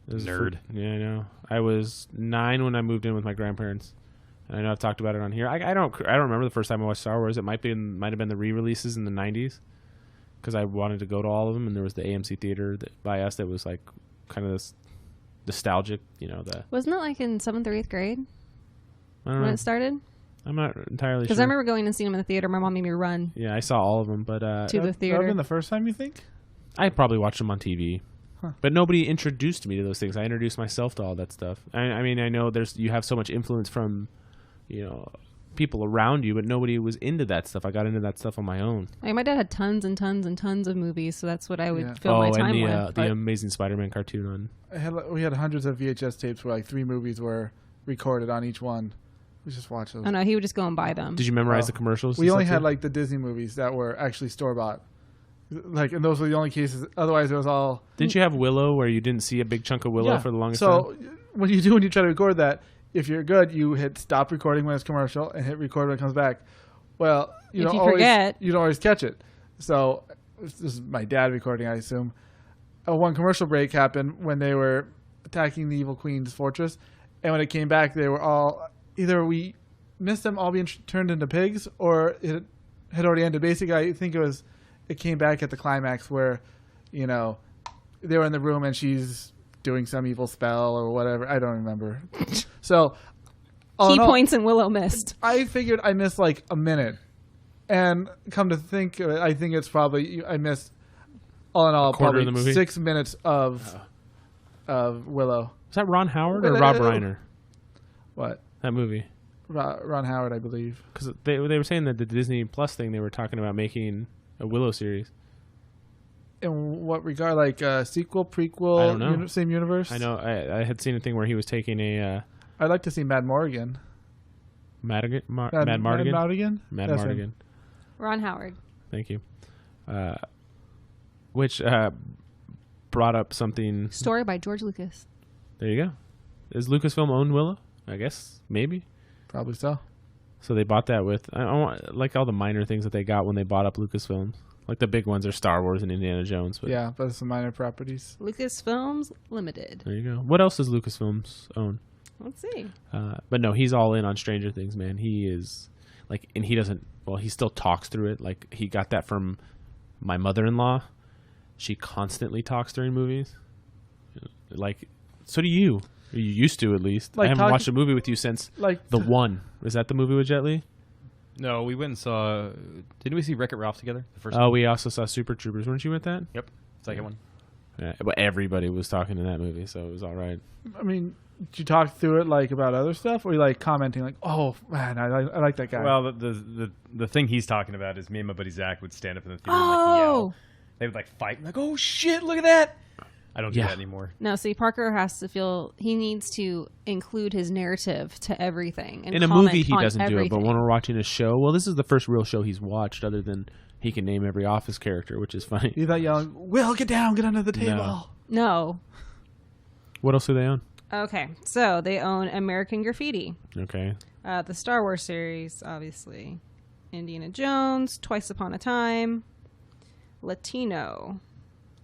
Nerd. Yeah, I know. I was 9 when I moved in with my grandparents. And I know I've talked about it on here. I don't remember the first time I watched Star Wars. It might have been the re-releases in the 90s. Because I wanted to go to all of them. And there was the AMC theater by us that was like kind of this nostalgic, Wasn't it like in 7th or 8th grade when it started? I'm not entirely sure. Because I remember going and seeing them in the theater. My mom made me run. Yeah, I saw all of them, but to the theater. That would have been the first time, you think? I probably watched them on TV. Huh. But nobody introduced me to those things. I introduced myself to all that stuff. I mean, I know you have so much influence from, people around you, but nobody was into that stuff. I got into that stuff on my own. My dad had tons and tons and tons of movies, so that's what I would fill my time with. The Amazing Spider-Man cartoon on. We had hundreds of VHS tapes where like 3 movies were recorded on each one. We just watched those. Oh no, he would just go and buy them. Did you memorize the commercials? We only had like the Disney movies that were actually store-bought. And those were the only cases. Otherwise, it was all... Didn't you have Willow where you didn't see a big chunk of Willow for the longest time? So when you try to record that, if you're good, you hit stop recording when it's commercial and hit record when it comes back. Well, you don't always catch it. So this is my dad recording, I assume. One commercial break happened when they were attacking the Evil Queen's fortress. And when it came back, they were all... Either we missed them all being turned into pigs or it had already ended. Basically, I think it came back at the climax where, they were in the room and she's doing some evil spell or whatever. I don't remember. So key points and Willow missed. I figured I missed like a minute. And come to think of it, I think it's probably I missed all in all probably of the movie? 6 minutes of Willow. Is that Ron Howard or Rob Reiner? What? That movie. Ron Howard, I believe. Because they were saying that the Disney Plus thing, they were talking about making a Willow series. In what regard? Like sequel, prequel, I don't know. Same universe? I know. I had seen a thing where he was taking a... I'd like to see Mad Morgan. Mad Mardigan? Mad Mardigan? Mad Mardigan. Ron Howard. Thank you. which brought up something. Story by George Lucas. There you go. Is Lucasfilm own Willow? I guess maybe. Probably so. So they bought that with I want like all the minor things that they got when they bought up Lucasfilms. Like the big ones are Star Wars and Indiana Jones. But Yeah, but some minor properties. Lucasfilms Limited. there you go. What else does Lucasfilms own? Let's see. But no, he's all in on Stranger Things, man. He is like, and he doesn't. Well, he still talks through it. Like he got that from my mother-in-law. She constantly talks during movies. Like, so do you. You used to, at least. Like I haven't watched a movie with you since like The One. Is that the movie with Jet Li? No, we went and saw. Didn't we see Wreck-It Ralph together? The first Oh, one? we also saw Super Troopers. Weren't you at that? Yep. Second one. Yeah, but everybody was talking in that movie, so it was all right. I mean, did you talk through it like about other stuff, or you like commenting like, "Oh man, I like that guy." Well, the thing he's talking about is me and my buddy Zach would stand up in the theater and like, yell. They would like fight, like, "Oh shit, look at that!" I don't do that anymore. No, see, Parker has to feel he needs to include his narrative to everything. And in a comment movie, he on doesn't do it, but everything. when we're watching a show, well, this is the first real show he's watched, other than he can name every Office character, which is funny. you thought yelling, "Will, get down, get under the table." No. What else do they own? Okay, so they own American Graffiti, Okay. the Star Wars series, obviously, Indiana Jones, Twice Upon a Time, Latino,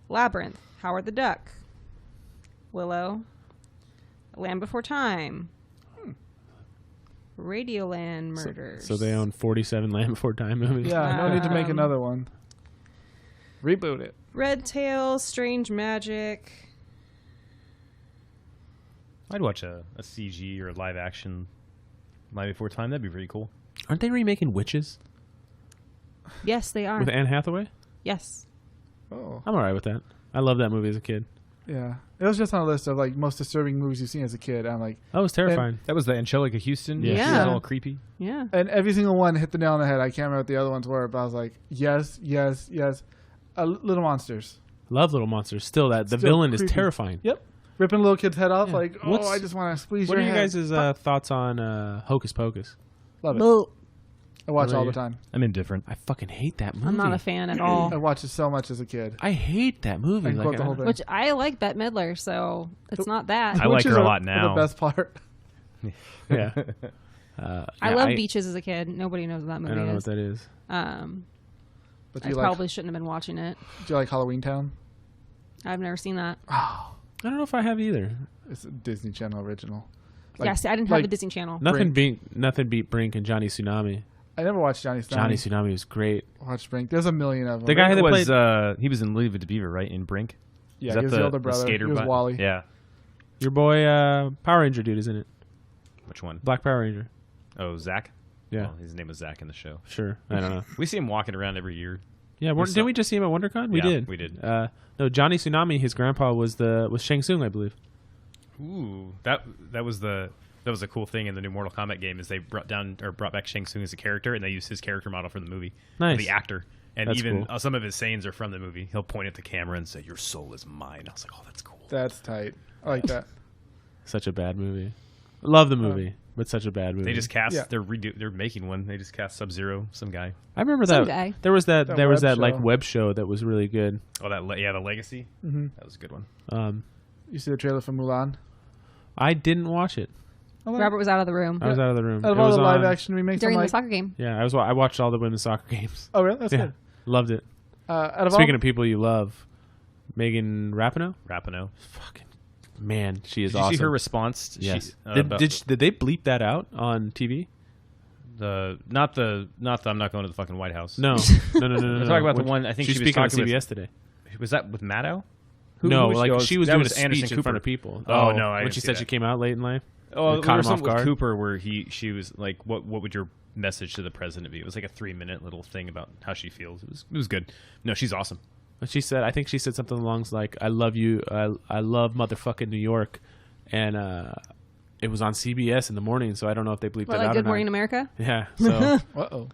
Labyrinth, Howard the Duck, Willow, Land Before Time, Radioland Murders. So they own 47 Land Before Time movies. Yeah, no need to make another one. Reboot it. Red Tail, Strange Magic. I'd watch a CG or a live action Land Before Time. That'd be pretty cool. Aren't they remaking Witches Yes, they are. with Anne Hathaway? Yes. Oh, I'm all right with that. I loved that movie as a kid. yeah. It was just on a list of like most disturbing movies you've seen as a kid. I'm like, That was terrifying. That was the Angelica Houston. Yeah. She Yeah. was all creepy. Yeah. and every single one hit the nail on the head. I can't remember what the other ones were, but I was like, yes, yes, yes. Little Monsters. Love Little Monsters. Still, the Still villain is creepy. terrifying. Yep. Ripping a little kid's head off, Yeah. like, oh, What's- I just want to squeeze What your are you head. guys' thoughts on Hocus Pocus? Love it. Well, I watch What all about the you? time. I'm indifferent. I fucking hate that movie. I'm not a fan at all. I watched it so much as a kid. I hate that movie. I can quote the whole thing. Which I like Bette Midler, so it's not that. I like Witches her a are lot now. The best part. Yeah. I love Beaches as a kid. Nobody knows what that I movie don't know is. what that is. But I do you probably shouldn't have been watching it. do you like Halloween Town? I've never seen that. I don't know if I have either. It's a Disney Channel original. Yeah, see, I didn't have the Disney Channel. Nothing beat Brink and Johnny Tsunami. I never watched Johnny Tsunami. Johnny Tsunami was great. Watched Brink. There's a million of them. The guy that was played he was in Leave It to Beaver, right? In Brink. yeah, Is he that was the older brother. skater He was butt? Wally. Yeah. your boy Power Ranger dude is in it. Which one? Black Power Ranger. Oh, Zach. Yeah, Well, his name was Zach in the show. sure. I don't know. We see him walking around every year. Yeah, didn't we just see him at WonderCon? We Yeah, did. we did. No, Johnny Tsunami. His grandpa was Shang Tsung, I believe. Ooh, that was a cool thing in the new Mortal Kombat game is they brought back Shang Tsung as a character and they used his character model from the movie, Nice. the actor, and That's even cool. some of his sayings are from the movie. He'll point at the camera and say, "Your soul is mine." I was like, "Oh, that's cool." That's tight. I like that. Such a bad movie. Love the movie, but such a bad movie. They just cast. Yeah. They're making one. They just cast Sub-Zero, some guy. I remember Some that. guy. There was that. That There was web that like show. web show that was really good. Oh, the Legacy. Mm-hmm. That was a good one. You see the trailer for Mulan? I didn't watch it. Robert was out of the room I was out of the room. Out of It all was the live on- action remakes, during I'm the like, soccer game. Yeah, I watched all the women's soccer games. oh really? That's Yeah, good. loved it. Out of Speaking all, of people you love, Megan Rapinoe. Rapinoe. Fucking man, she is Did you awesome. see her response? Yes. About Did they bleep that out on TV? not the I'm not going to the fucking White House. No, no. We're talking about the one. I think she's she was speaking on talking CBS with, today. Was that with Maddow? No, who like oh, she was that doing was a Anderson speech in Cooper. front of people. Oh, no, I when didn't she see said that. she came out late in life. Oh, It there caught was him off something with guard. Cooper where she was like, "What would your message to the president be?" It was like a 3-minute little thing about how she feels. It was good. No, she's awesome. But she said, I think she said something along like, "I love you, I love motherfucking New York," and it was on CBS in the morning, so I don't know if they bleeped What, it like out Good or Morning not. America? Yeah, so Uh-oh.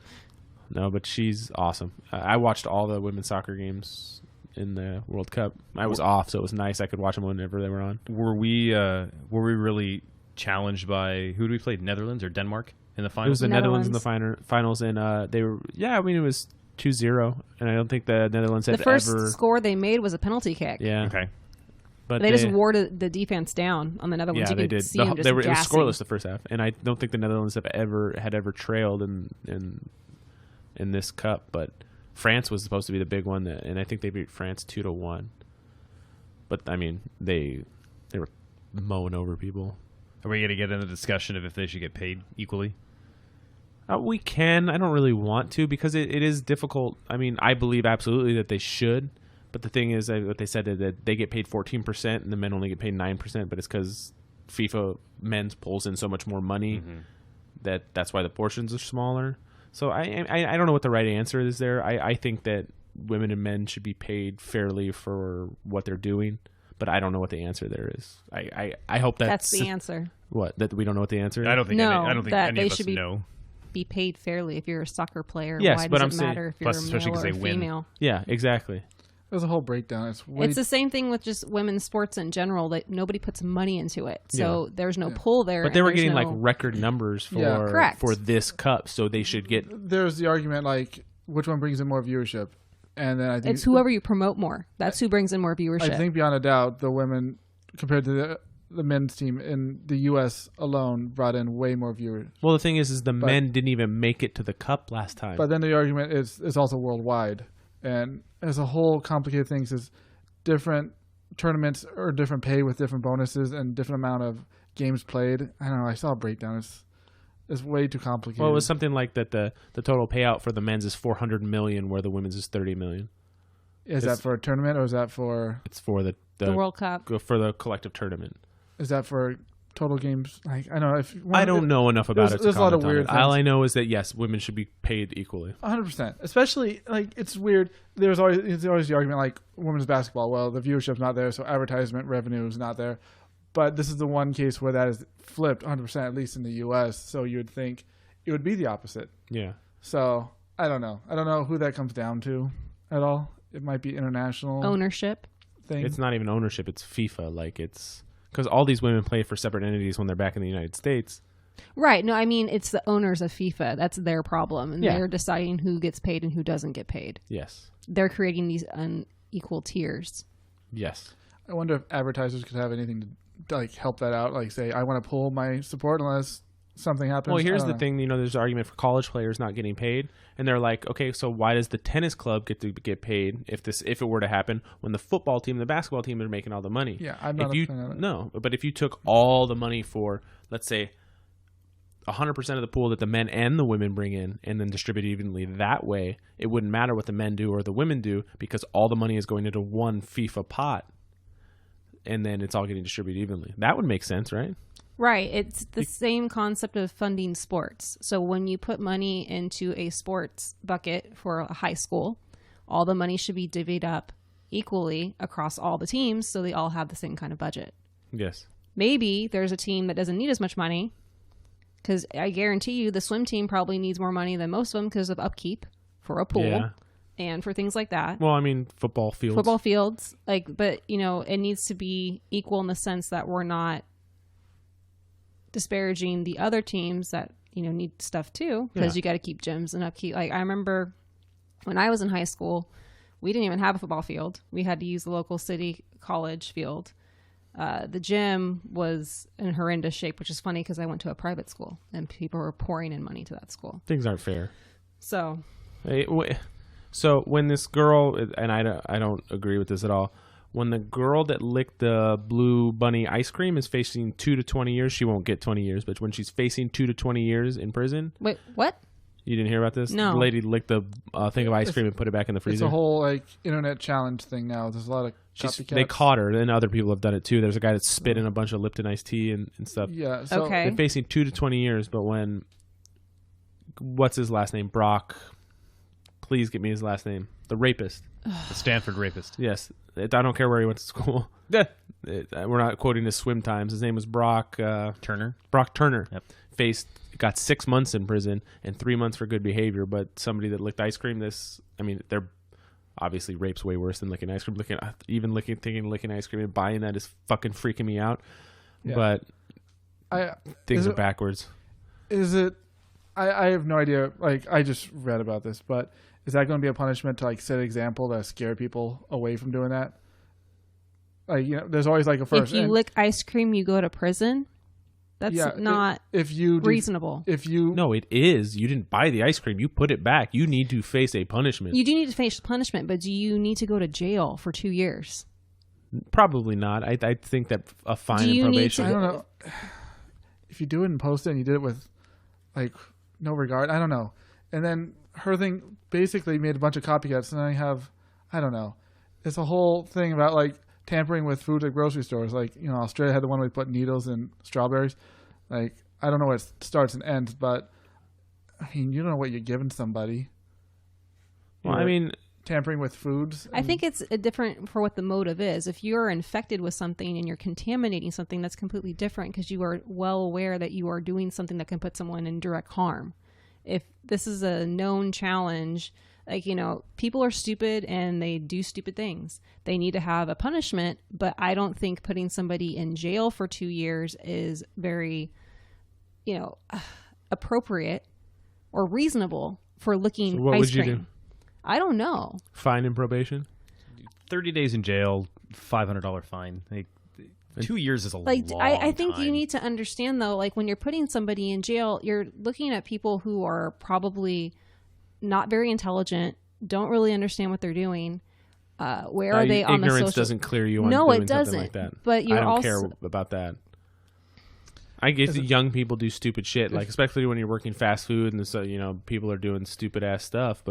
no, but she's awesome. I watched all the women's soccer games in the World Cup. I was off, so it was nice. I could watch them whenever they were on. Were we really challenged by who did we play? Netherlands or Denmark in the It was finals? the Netherlands in the Netherlands. finals, and they were. Yeah, I mean, it was 2-0, and I don't think the Netherlands have The first ever. score they made was a penalty kick. Yeah. Okay. But They just wore the defense down on the Netherlands. Yeah, You they could did. see them just It was gassing. scoreless the first half, and I don't think the Netherlands had ever trailed in this cup. But France was supposed to be the big one, and I think they beat France 2-1. But I mean, they were mowing over people. Are we going to get into the discussion of if they should get paid equally? We can. I don't really want to because it is difficult. I mean, I believe absolutely that they should. But the thing is, what they said is that they get paid 14% and the men only get paid 9%. But it's because FIFA men's pulls in so much more money that's why the portions are smaller. So I don't know what the right answer is there. I think that women and men should be paid fairly for what they're doing. But I don't know what the answer there is. I hope that's the answer. What? That we don't know what the answer is? I don't think that any they of us should know. be paid fairly. If you're a soccer player, Yes, why but does I'm it saying- matter if you're plus, a especially male 'cause or they a win. female? Yeah, exactly. There's a whole breakdown. It's the same thing with just women's sports in general. That nobody puts money into it, so there's no pull there. But they and were there's getting no- like record numbers for Correct. for this cup, so they should get. There's the argument like which one brings in more viewership, and then I think it's whoever you promote more. That's who brings in more viewership. I think beyond a doubt, the women compared to the men's team in the U.S. alone brought in way more viewers. Well, the thing is the men didn't even make it to the cup last time. But then the argument is also worldwide, and as a whole complicated things is different tournaments or different pay with different bonuses and different amount of games played. I don't know. I saw a breakdown. It's way too complicated. Well, it was something like that. The total payout for the men's is 400 million, where the women's is 30 million. Is that for a tournament or is that for? It's for the World Cup. for the collective tournament. Is that for total games? Like I don't know if I don't know enough about it. There's a lot of weird All things. I know is that yes, women should be paid equally. 100%. Especially like it's weird. There's always the argument like women's basketball. Well, the viewership's not there, so advertisement revenue is not there. But this is the one case where that is flipped 100%, at least in the U.S. So you would think it would be the opposite. Yeah. So I don't know. I don't know who that comes down to at all. It might be international Ownership. thing. It's not even ownership. It's FIFA. Like it's because all these women play for separate entities when they're back in the United States. Right. No, I mean, it's the owners of FIFA. That's their problem. And Yeah. they're deciding who gets paid and who doesn't get paid. Yes. They're creating these unequal tiers. Yes. I wonder if advertisers could have anything to like help that out. Like say, I want to pull my support unless something happens. Well, here's I the don't know. thing. There's an argument for college players not getting paid, and they're like, okay, so why does the tennis club get to get paid if it were to happen when the football team, and the basketball team are making all the money? Yeah, I'm not a fan of it. No, but if you took all the money for, let's say, 100% of the pool that the men and the women bring in, and then distribute evenly that way, it wouldn't matter what the men do or the women do because all the money is going into one FIFA pot, and then it's all getting distributed evenly. That would make sense, right? Right. It's the same concept of funding sports. So when you put money into a sports bucket for a high school, all the money should be divvied up equally across all the teams so they all have the same kind of budget. Yes. Maybe there's a team that doesn't need as much money because I guarantee you the swim team probably needs more money than most of them because of upkeep for a pool Yeah. and for things like that. Well, I mean, football fields. Football fields, but it needs to be equal in the sense that we're not disparaging the other teams that need stuff too, because Yeah. you got to keep gyms and upkeep. Like I remember when I was in high school, we didn't even have a football field. We had to use the local city college field. The gym was in horrendous shape, which is funny because I went to a private school and people were pouring in money to that school. Things aren't fair. So So when this girl, and I don't agree with this at all, when the girl that licked the blue bunny ice cream is facing 2 to 20 years, she won't get 20 years, but when she's facing 2 to 20 years in prison, wait, what? you didn't hear about this? No. The lady licked the thing of ice cream and put it back in the It's freezer. a whole like internet challenge thing now. There's a lot of copycats. They caught her, and other people have done it too. There's a guy that spit in a bunch of Lipton iced tea and stuff. Yeah. So Okay. They're facing 2 to 20 years, but what's his last name? Brock. Please get me his last name. The rapist. The Stanford rapist. Yes. I don't care where he went to school. We're not quoting his swim times. His name was Brock Turner. Brock Turner. Yep. Got 6 months in prison and 3 months for good behavior. But somebody that licked ice cream, they're obviously rape's way worse than licking ice cream. Thinking licking ice cream and buying that is fucking freaking me out. Yeah. But I things is are it- backwards. is it I have no idea. Like, I just read about this, but is that going to be a punishment to like set an example to scare people away from doing that? Like, there's always like a first. If you lick ice cream, you go to prison. That's not reasonable. No, it is. You didn't buy the ice cream. You put it back. You need to face a punishment. You do need to face punishment, but do you need to go to jail for 2 years? Probably not. I think that a fine and probation. I don't know. If you do it and post it and you did it with like no regard, I don't know. And then her thing basically made a bunch of copycats, and I don't know. It's a whole thing about like tampering with food at grocery stores. Like, Australia had the one where they put needles in strawberries. Like, I don't know where it starts and ends, but I mean, you don't know what you're giving somebody. Well, I mean, tampering with foods. I think it's different for what the motive is. If you're infected with something and you're contaminating something, that's completely different because you are well aware that you are doing something that can put someone in direct harm. If this is a known challenge, like, people are stupid and they do stupid things. They need to have a punishment, but I don't think putting somebody in jail for 2 years is very, appropriate or reasonable for licking ice cream. What would you do? I don't know. Fine and probation? 30 days in jail, $500 fine. 2 years is a long I think time. you need to understand, though, like when you're putting somebody in jail, you're looking at people who are probably not very intelligent, don't really understand what they're doing. Where are they on the social... Ignorance doesn't clear you on no, doing it doesn't. something like that. But I don't care about that. I guess young people do stupid shit, like especially when you're working fast food and so people are doing stupid ass stuff.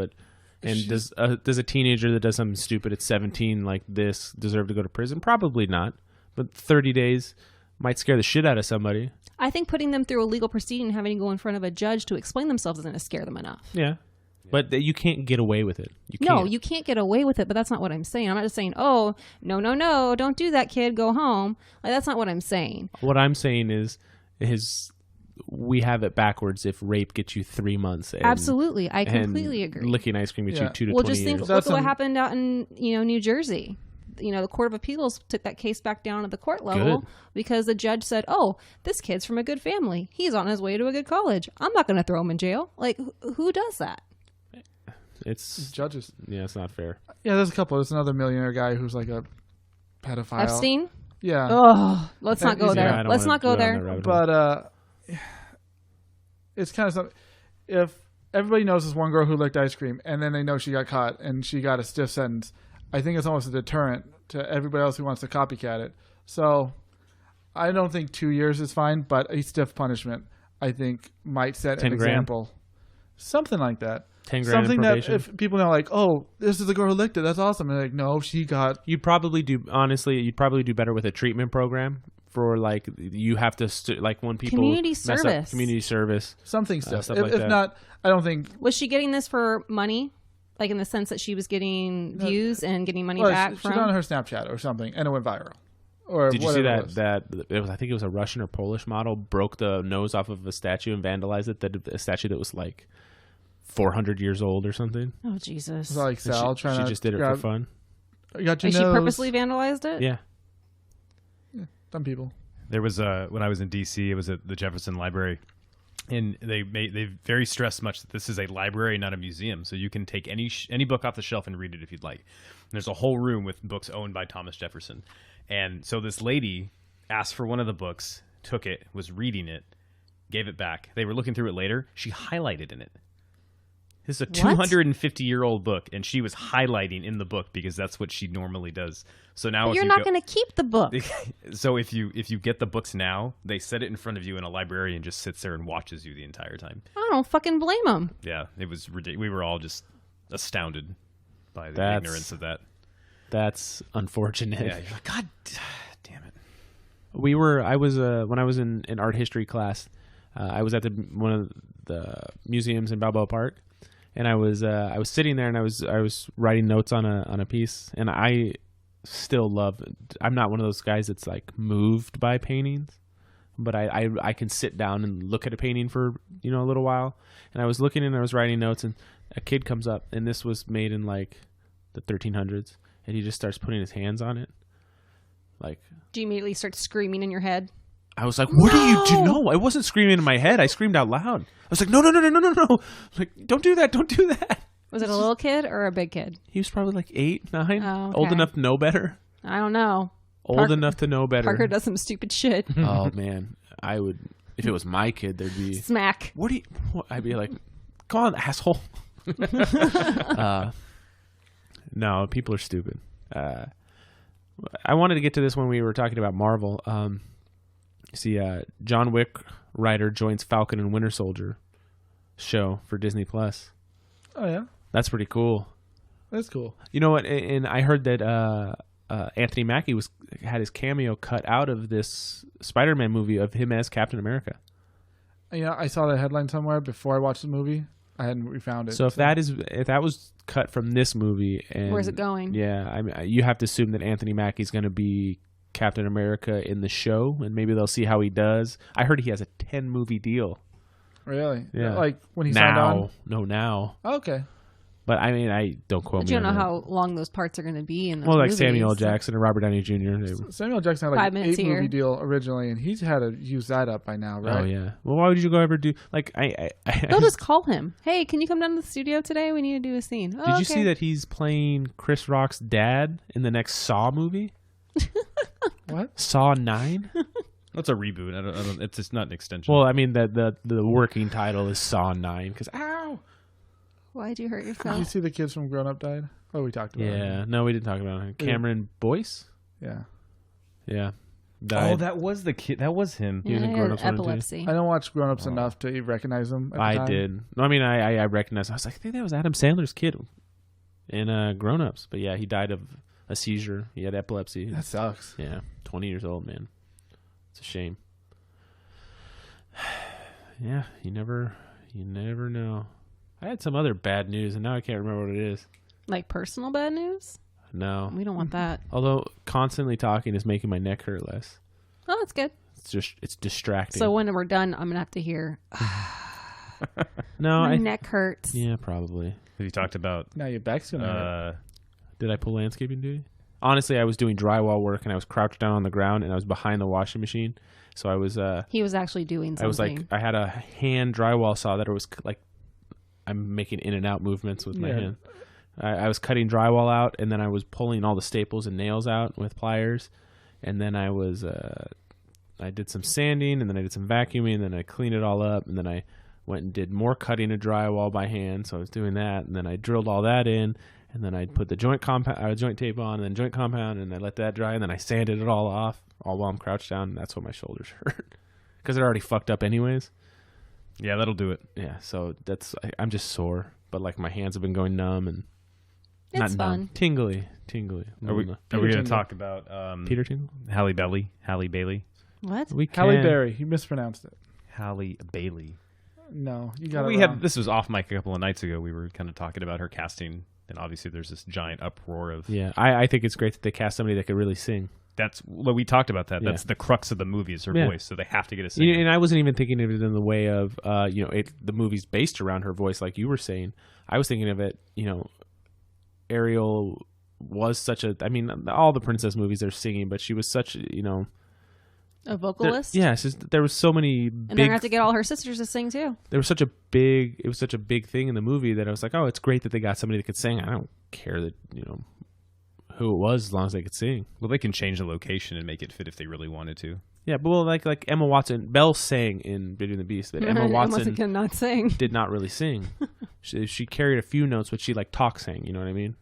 Does a teenager that does something stupid at 17 like this deserve to go to prison? Probably not. But 30 days might scare the shit out of somebody. I think putting them through a legal proceeding and having to go in front of a judge to explain themselves isn't going to scare them enough. Yeah. But you can't get away with it. No, you can't get away with it, but that's not what I'm saying. I'm not just saying, oh, no, don't do that, kid, go home. Like, that's not what I'm saying. What I'm saying is we have it backwards if rape gets you 3 months. Absolutely. I completely agree. Licking ice cream gets you 2 to 20 years. Well, just think, look at what happened out in New Jersey. The Court of Appeals took that case back down at the court level because the judge said, oh, this kid's from a good family. He's on his way to a good college. I'm not going to throw him in jail. Like, who does that? It's judges. Yeah, it's not fair. Yeah, there's a couple. There's another millionaire guy who's like a pedophile. Epstein? Yeah. Oh, let's not go there. Let's not go there. But it's kind of something. If everybody knows this one girl who licked ice cream and then they know she got caught and she got a stiff sentence, I think it's almost a deterrent to everybody else who wants to copycat it. So I don't think 2 years is fine, but a stiff punishment, I think, might set an example. Something like that. 10 grand something probation. That if people know, like, oh, this is the girl who licked it, that's awesome. And like, no, she got. You'd probably do better with a treatment program for like you have to like when people community service, something stuff. Stuff like if that. not, I don't think. Was she getting this for money? Like in the sense that she was getting views and getting money back from? She got on her Snapchat or something, and it went viral. Or did you see that it was, I think it was a Russian or Polish model broke the nose off of a statue and vandalized it? A statue that was like 400 years old or something. Oh Jesus! Was that like Sal she just did it for fun. Got your she purposely vandalized it? Yeah. Some people. There was when I was in D.C. It was at the Jefferson Library, and they very stressed much that this is a library, not a museum. So you can take any book off the shelf and read it if you'd like. And there's a whole room with books owned by Thomas Jefferson. And so this lady asked for one of the books, took it, was reading it, gave it back. They were looking through it later. She highlighted in it. This is a 250-year-old book, and she was highlighting in the book because that's what she normally does. So now you're not going to keep the book. So if you get the books now, they set it in front of you, and a librarian just sits there and watches you the entire time. I don't fucking blame them. Yeah, it was ridiculous. We were all just astounded by the ignorance of that. That's unfortunate. Yeah, you're like, God damn it. I was when I was in art history class, I was at one of the museums in Balboa Park, and I was sitting there and I was writing notes on a piece, and I still love. I'm not one of those guys that's like moved by paintings, but I can sit down and look at a painting for a little while. And I was looking and I was writing notes, and a kid comes up, and this was made in like the 1300s. And he just starts putting his hands on it. Like, do you immediately start screaming in your head? I was like, what are you doing? No, I wasn't screaming in my head. I screamed out loud. I was like, no. Like, don't do that. Don't do that. Was it a little kid or a big kid? He was probably like 8, 9. Oh, okay. Old enough to know better. I don't know. Old enough to know better. Parker does some stupid shit. Oh, man. I would, if it was my kid, there'd be... Smack. I'd be like, come on, asshole. No, people are stupid. I wanted to get to this when we were talking about Marvel. John Wick writer joins Falcon and Winter Soldier show for Disney Plus. Oh yeah, that's pretty cool. That's cool. You know what? And I heard that Anthony Mackie had his cameo cut out of this Spider-Man movie of him as Captain America. Yeah, I saw the headline somewhere before I watched the movie. I hadn't refound it. So if that was cut from this movie, and where's it going? Yeah, I mean, you have to assume that Anthony Mackie's going to be Captain America in the show, and maybe they'll see how he does. I heard he has a 10-movie deal. Really? Yeah. Like when he signed on? No, now. Oh, okay. But I mean, I don't quote me. But you don't on know that. how long those parts are going to be in those like movies. Samuel L. Jackson and Robert Downey Jr. Samuel L. Jackson had like 5 an minutes 8-movie here. deal originally, and he's had to use that up by now, right? Oh yeah. Well, why would you go ever do like They'll just call him. Hey, can you come down to the studio today? We need to do a scene. Oh, Did you see that he's playing Chris Rock's dad in the next Saw movie? What? Saw 9? That's a reboot. I don't. It's just not an extension. Well, I mean the working title is Saw 9 because ow. Why'd you hurt Did you yourself? see the kids from Grown Up died? Oh, we talked about it. Yeah, no, we didn't talk about it. Cameron Boyce. Yeah. Yeah. oh, Died. that was the kid. That was him. He was in Yeah, Grown Ups 1 and 2. epilepsy. I don't watch Grown Ups enough to recognize them. At the I time. did. No, I mean I recognized. I was like, I think that was Adam Sandler's kid in Grown Ups. But yeah, he died of a seizure. He had epilepsy. That sucks. Yeah, 20 years old, man. It's a shame. Yeah, you never know. I had some other bad news, and now I can't remember what it is. Like personal bad news? No. We don't want that. Although constantly talking is making my neck hurt less. Oh, that's good. It's distracting. So when we're done, I'm gonna have to hear. no, My neck hurts. Yeah, probably. You talked about. Now your back's gonna hurt. Did I pull landscaping duty? Honestly, I was doing drywall work, and I was crouched down on the ground, and I was behind the washing machine. So I was. He was actually doing something. I was like, I had a hand drywall saw that it was like, I'm making in and out movements with my hand. I was cutting drywall out, and then I was pulling all the staples and nails out with pliers, and then I was I did some sanding, and then I did some vacuuming, and then I cleaned it all up, and then I went and did more cutting of drywall by hand. So I was doing that, and then I drilled all that in, and then I put the joint tape on, and then joint compound, and I let that dry, and then I sanded it all off, all while I'm crouched down. And that's what my shoulders hurt because they're already fucked up anyways. Yeah, that'll do it. Yeah, so I'm just sore, but like my hands have been going numb and it's not fun. numb, tingly. Are we going to talk about Peter Tingle? Halle Bailey? What? We Halle can. Berry. You mispronounced it. Halle Bailey. No, you got We it wrong. had this was off mic a couple of nights ago. We were kind of talking about her casting, and obviously there's this giant uproar of. Yeah, I think it's great that they cast somebody that could really sing. That's well, we talked about that. Yeah. That's the crux of the movie is her Yeah. voice, so they have to get a singer. And I wasn't even thinking of it in the way of the movie's based around her voice, like you were saying. I was thinking of it, Ariel was such a. I mean, all the princess movies are singing, but she was such A vocalist? Yeah, it's just, there was so many And they're big. gonna have to get all her sisters to sing too. There was it was such a big thing in the movie that I was like, oh, it's great that they got somebody that could sing. I don't care that who it was as long as they could sing. Well, they can change the location and make it fit if they really wanted to. Yeah, but like Emma Watson, Belle sang in Beauty and the Beast, but Emma Watson cannot sing. did not really sing. She carried a few notes, but she like talk sang. You know what I mean?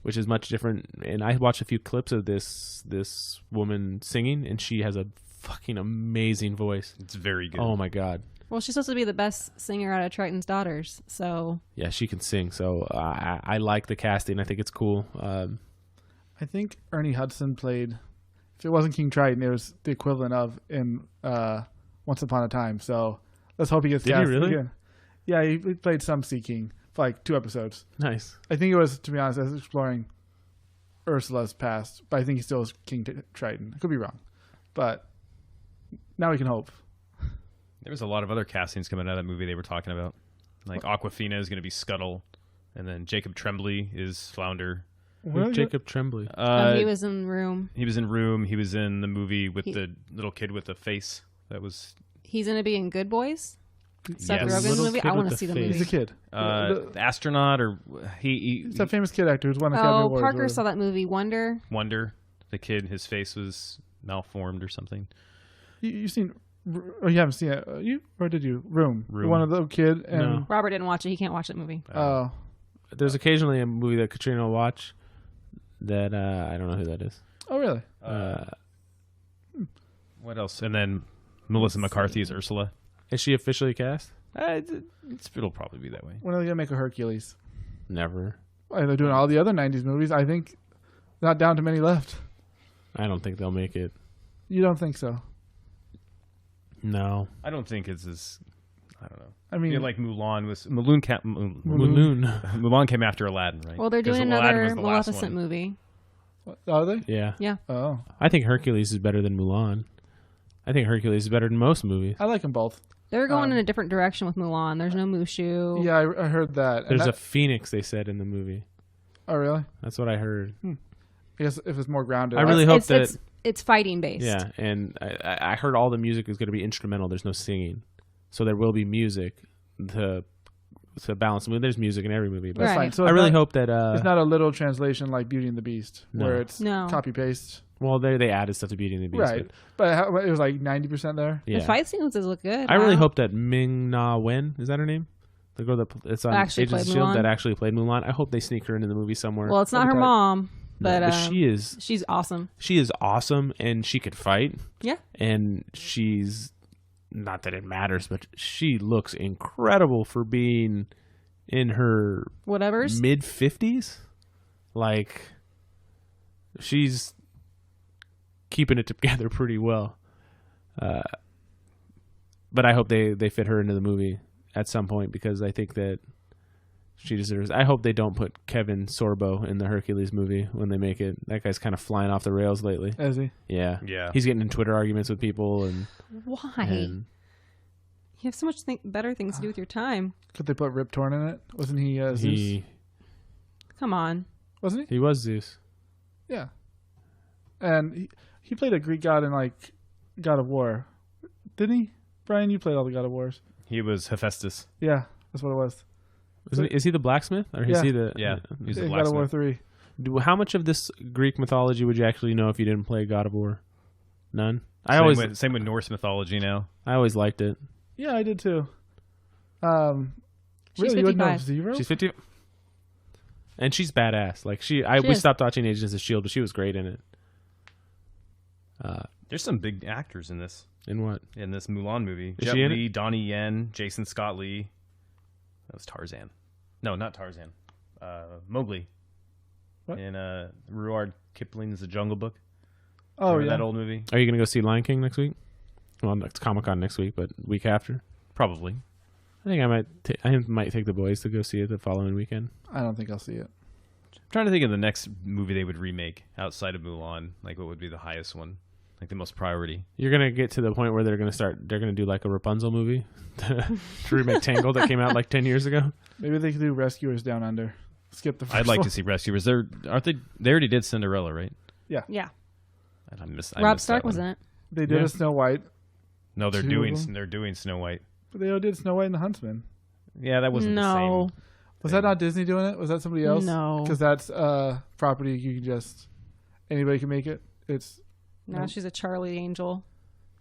Which is much different. And I watched a few clips of this woman singing, and she has a fucking amazing voice. It's very good. Oh my god. Well, she's supposed to be the best singer out of Triton's Daughters, so Yeah, she can sing. So I like the casting. I think it's cool. I think Ernie Hudson played. If it wasn't King Triton, it was the equivalent of in Once Upon a Time. So let's hope he gets Did he cast really? again. Yeah, he played some Sea King for like 2 episodes. Nice. I think it was, to be honest, I was exploring Ursula's past, but I think he still was King Triton. I could be wrong, but now we can hope. There was a lot of other castings coming out of that movie they were talking about. Like Awkwafina is going to be Scuttle, and then Jacob Tremblay is Flounder. Well, Jacob Tremblay. he was in the room. He was in Room. He was in the movie with the little kid with the face. That was He's going to be in Good Boys. Seth Yes. Rogen's Little movie. kid I want with to see the the face. movie. He's a kid. the astronaut, or he It's that famous kid actor who's won Academy Oh, Awards. Parker or saw that movie Wonder. Wonder. The kid, his face was malformed or something. You've seen? Oh, you haven't seen it, you or did you? Room. Room. One of the kid and No. Robert didn't watch it. He can't watch that movie. oh, There's occasionally a movie that Katrina will watch that I don't know who that is. oh really? What else? And then Melissa McCarthy is Ursula. Is she officially cast? It'll probably be that way. When are they gonna make a Hercules? Never. Why, they're doing all the other '90s movies. I think not down to many left. I don't think they'll make it. You don't think so? No. I don't think it's as. I don't know. I mean, Like Mulan was Mulan came after Aladdin, right? Well, they're 'Cause doing Aladdin another was the last Maleficent one. movie. are they? Yeah. Yeah. Oh, I think Hercules is better than Mulan. I think Hercules is better than most movies. I like them both. They're going in a different direction with Mulan. There's no Mushu. Yeah, I heard that. And There's a that- phoenix, they said in the movie. oh really? That's what I heard. I guess if it's more grounded. I really hope It's, that. it's fighting based. Yeah, and I heard all the music is going to be instrumental. There's no singing, so there will be music to balance the movie. There's music in every movie, but That's Right. fine. So I it's really not- hope that. it's not a literal translation like Beauty and the Beast, No. where it's No. copy paste. Well, they added stuff to Beauty and the Beast. Right, but it was like 90% there. Yeah. The fight sequences look good. I really Wow. hope that Ming Na Wen, is that her name? The girl that it's on Actually Agents of played Shield Mulan? that actually played Mulan. I hope they sneak her into the movie somewhere. Well, it's not her Okay. mom, No, but she's awesome. awesome, and she could fight, Yeah. and she's not that it matters, but she looks incredible for being in her Whatever's. mid 50s. Like, she's keeping it together pretty well. But I hope they fit her into the movie at some point, because I think that she deserves. I hope they don't put Kevin Sorbo in the Hercules movie when they make it. That guy's kind of flying off the rails lately. Is he? Yeah. Yeah. He's getting in Twitter arguments with people, and Why? and You have so much better things to do with your time. Could they put Rip Torn in it? Wasn't he Zeus? Come on. Wasn't he? he was Zeus. Yeah. And he played a Greek god in like God of War, didn't he? Brian, you played all the God of Wars. He was Hephaestus. Yeah, that's what it was. Is he the blacksmith, or is Yeah. he the? Yeah. He's a In God of War blacksmith. 3. How much of this Greek mythology would you actually know if you didn't play God of War? None. I Same with Norse mythology now. always liked it. Yeah, I did too. She's Really, you would know 55. Zero? She's 50, and she's badass. Like we is. stopped watching Agents of Shield, but she was great in it. There's some big actors in this In Mulan movie. Is Jet she in Li, Donnie Yen, Jason Scott Lee. That was Tarzan. No, not Tarzan. Mowgli. What? In Rudyard Kipling's The Jungle Book. Oh, Remember yeah. that old movie? Are you gonna go see Lion King next week? Well, it's Comic-Con next week, but week after. Probably. I think I might take the boys to go see it the following weekend. I don't think I'll see it. I'm trying to think of the next movie they would remake outside of Mulan. Like, what would be the highest one? Like, the most priority. You're gonna get to the point where they're gonna do like a Rapunzel movie to remake Tangled that came out like 10 years ago. Maybe they could do Rescuers Down Under. Skip the first I'd like one. to see Rescuers. They already did Cinderella, right? Yeah. I missed Rob that Stark was one. in it. They did Yeah. a Snow White, No, they're Two of doing them? Snow White. but they did Snow White and the Huntsman. Yeah, that wasn't the No. same. Was that not Disney doing it? Was that somebody else? No. Because that's property you can just anybody can make it. It's No, she's a Charlie Angel.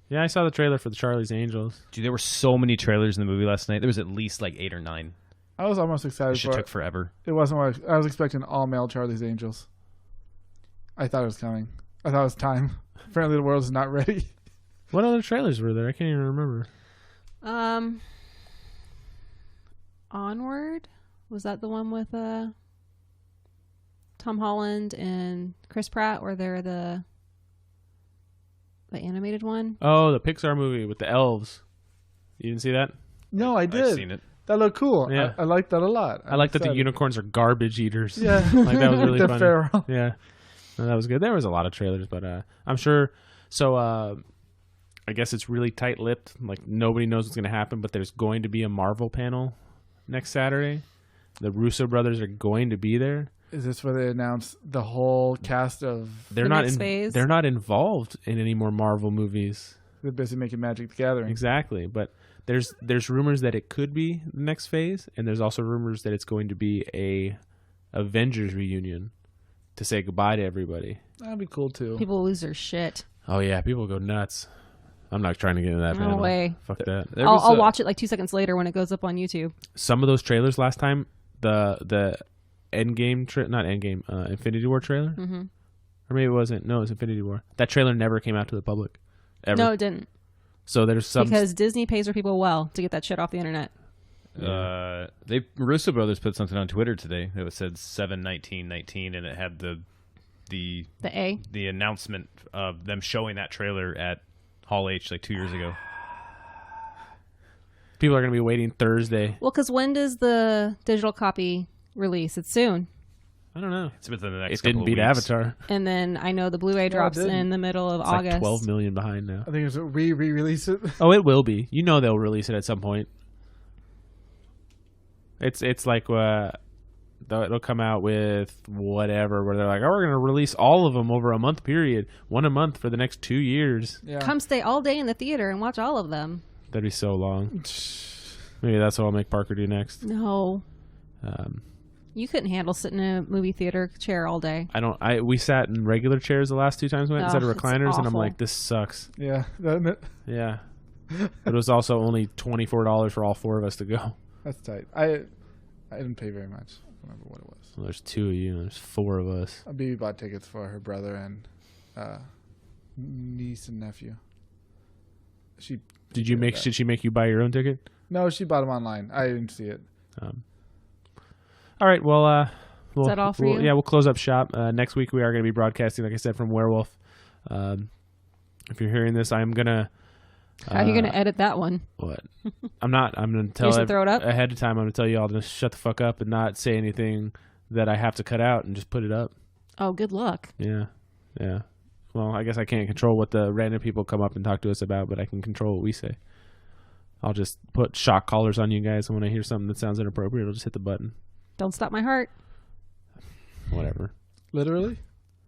Yeah, I saw the trailer for the Charlie's Angels. Dude, there were so many trailers in the movie last night. There was at least like 8 or 9. I was almost excited This shit for took it. forever. It wasn't what I was expecting. All male Charlie's Angels. I thought it was coming. I thought it was time. Apparently, the world is not ready. What other trailers were there? I can't even remember. Onward? Was that the one with Tom Holland and Chris Pratt, where they're the animated one? Oh, the Pixar movie with the elves. You didn't see that? No, I did. I've seen it. That looked cool. Yeah. I liked that a lot. I like that the excited. unicorns are garbage eaters. Yeah, Like, that was really the funny. Pharaoh. Yeah. No, that was good. There was a lot of trailers, but I'm sure. So I guess it's really tight-lipped. Like, nobody knows what's going to happen, but there's going to be a Marvel panel next Saturday. The Russo brothers are going to be there. Is this where they announce the whole cast of? They're The not next phase? They're not involved in any more Marvel movies. They're busy making Magic the Gathering. Exactly, but there's rumors that it could be the next phase, and there's also rumors that it's going to be a Avengers reunion to say goodbye to everybody. That'd be cool too. People lose their shit. Oh yeah, people go nuts. I'm not trying to get into that. No way. Fuck that. I'll watch it like 2 seconds later when it goes up on YouTube. Some of those trailers last time, the Endgame, not Endgame, Infinity War trailer, or maybe it wasn't. No, it was Infinity War. That trailer never came out to the public. Ever. No, it didn't. So there's some because Disney pays their people well to get that shit off the internet. Russo Brothers put something on Twitter today that said 7/19/19, and it had the announcement of them showing that trailer at Hall H like 2 years ago. People are going to be waiting Thursday. Well, because when does the digital copy release? It's soon. I don't know. It's within the next. It didn't beat weeks. Avatar. And then I know the Blu-ray drops in the middle of August. Like 12 million behind now. I think it's re-release it. Oh, it will be. You know they'll release it at some point. It's like it'll come out with whatever where they're like, oh, we're going to release all of them over a month period, one a month for the next 2 years. Yeah. Come stay all day in the theater and watch all of them. That'd be so long. Maybe that's what I'll make Parker do next. No. You couldn't handle sitting in a movie theater chair all day. We sat in regular chairs the last 2 times we went instead of recliners, and I'm awful. like, this sucks. Yeah, doesn't it? Yeah. But it was also only $24 for all 4 of us to go. That's tight. I didn't pay very much. I don't remember what it was. Well, there's 2 of you, and there's 4 of us. Baby bought tickets for her brother and niece and nephew. Did she make you buy your own ticket? No, she bought them online. I didn't see it. All right. Well, is that all for you? Yeah, we'll close up shop. Next week we are going to be broadcasting, like I said, from Werewolf. If you're hearing this, I'm gonna. How are you gonna edit that one? What? I'm not. I'm gonna tell throw it up ahead of time. I'm gonna tell you all to shut the fuck up and not say anything that I have to cut out and just put it up. Oh, good luck. Yeah. Well, I guess I can't control what the random people come up and talk to us about, but I can control what we say. I'll just put shock collars on you guys, and when I hear something that sounds inappropriate, I'll just hit the button. Don't stop my heart. Whatever. Literally?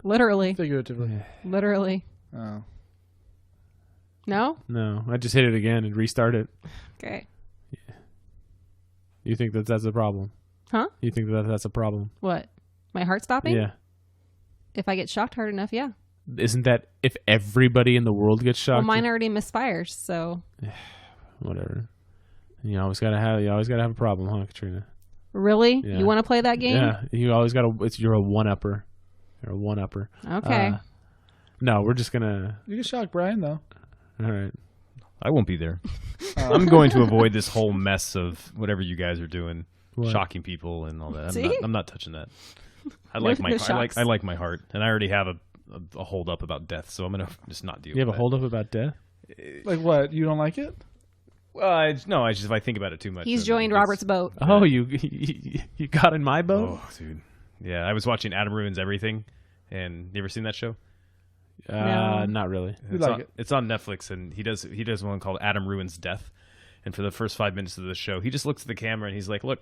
Figuratively? Literally. Oh. No? No, I just hit it again and restart it. Okay. Yeah. You think that's a problem? Huh? You think that's a problem? What? My heart stopping? Yeah. If I get shocked hard enough, yeah. Isn't that if everybody in the world gets shocked? Well, mine already misfires, so. Whatever. You always gotta have a problem, huh, Katrina? Really? Yeah. You want to play that game? Yeah. You always gotta. You're a one-upper. You're a one-upper. Okay. No, we're just gonna. You can shock Brian though. All right. I won't be there. I'm going to avoid this whole mess of whatever you guys are doing, shocking people and all that. I'm not touching that. I like my heart, and I already have a hold up about death, so I'm gonna just not deal. You have with a hold up about death? Like what? You don't like it? Well, if I think about it too much. He's joined Robert's boat. Oh, you got in my boat? Oh, dude. Yeah, I was watching Adam Ruins Everything, and you ever seen that show? No. Not really. It's on Netflix, and he does one called Adam Ruins Death. And for the first 5 minutes of the show, he just looks at the camera and he's like, "Look,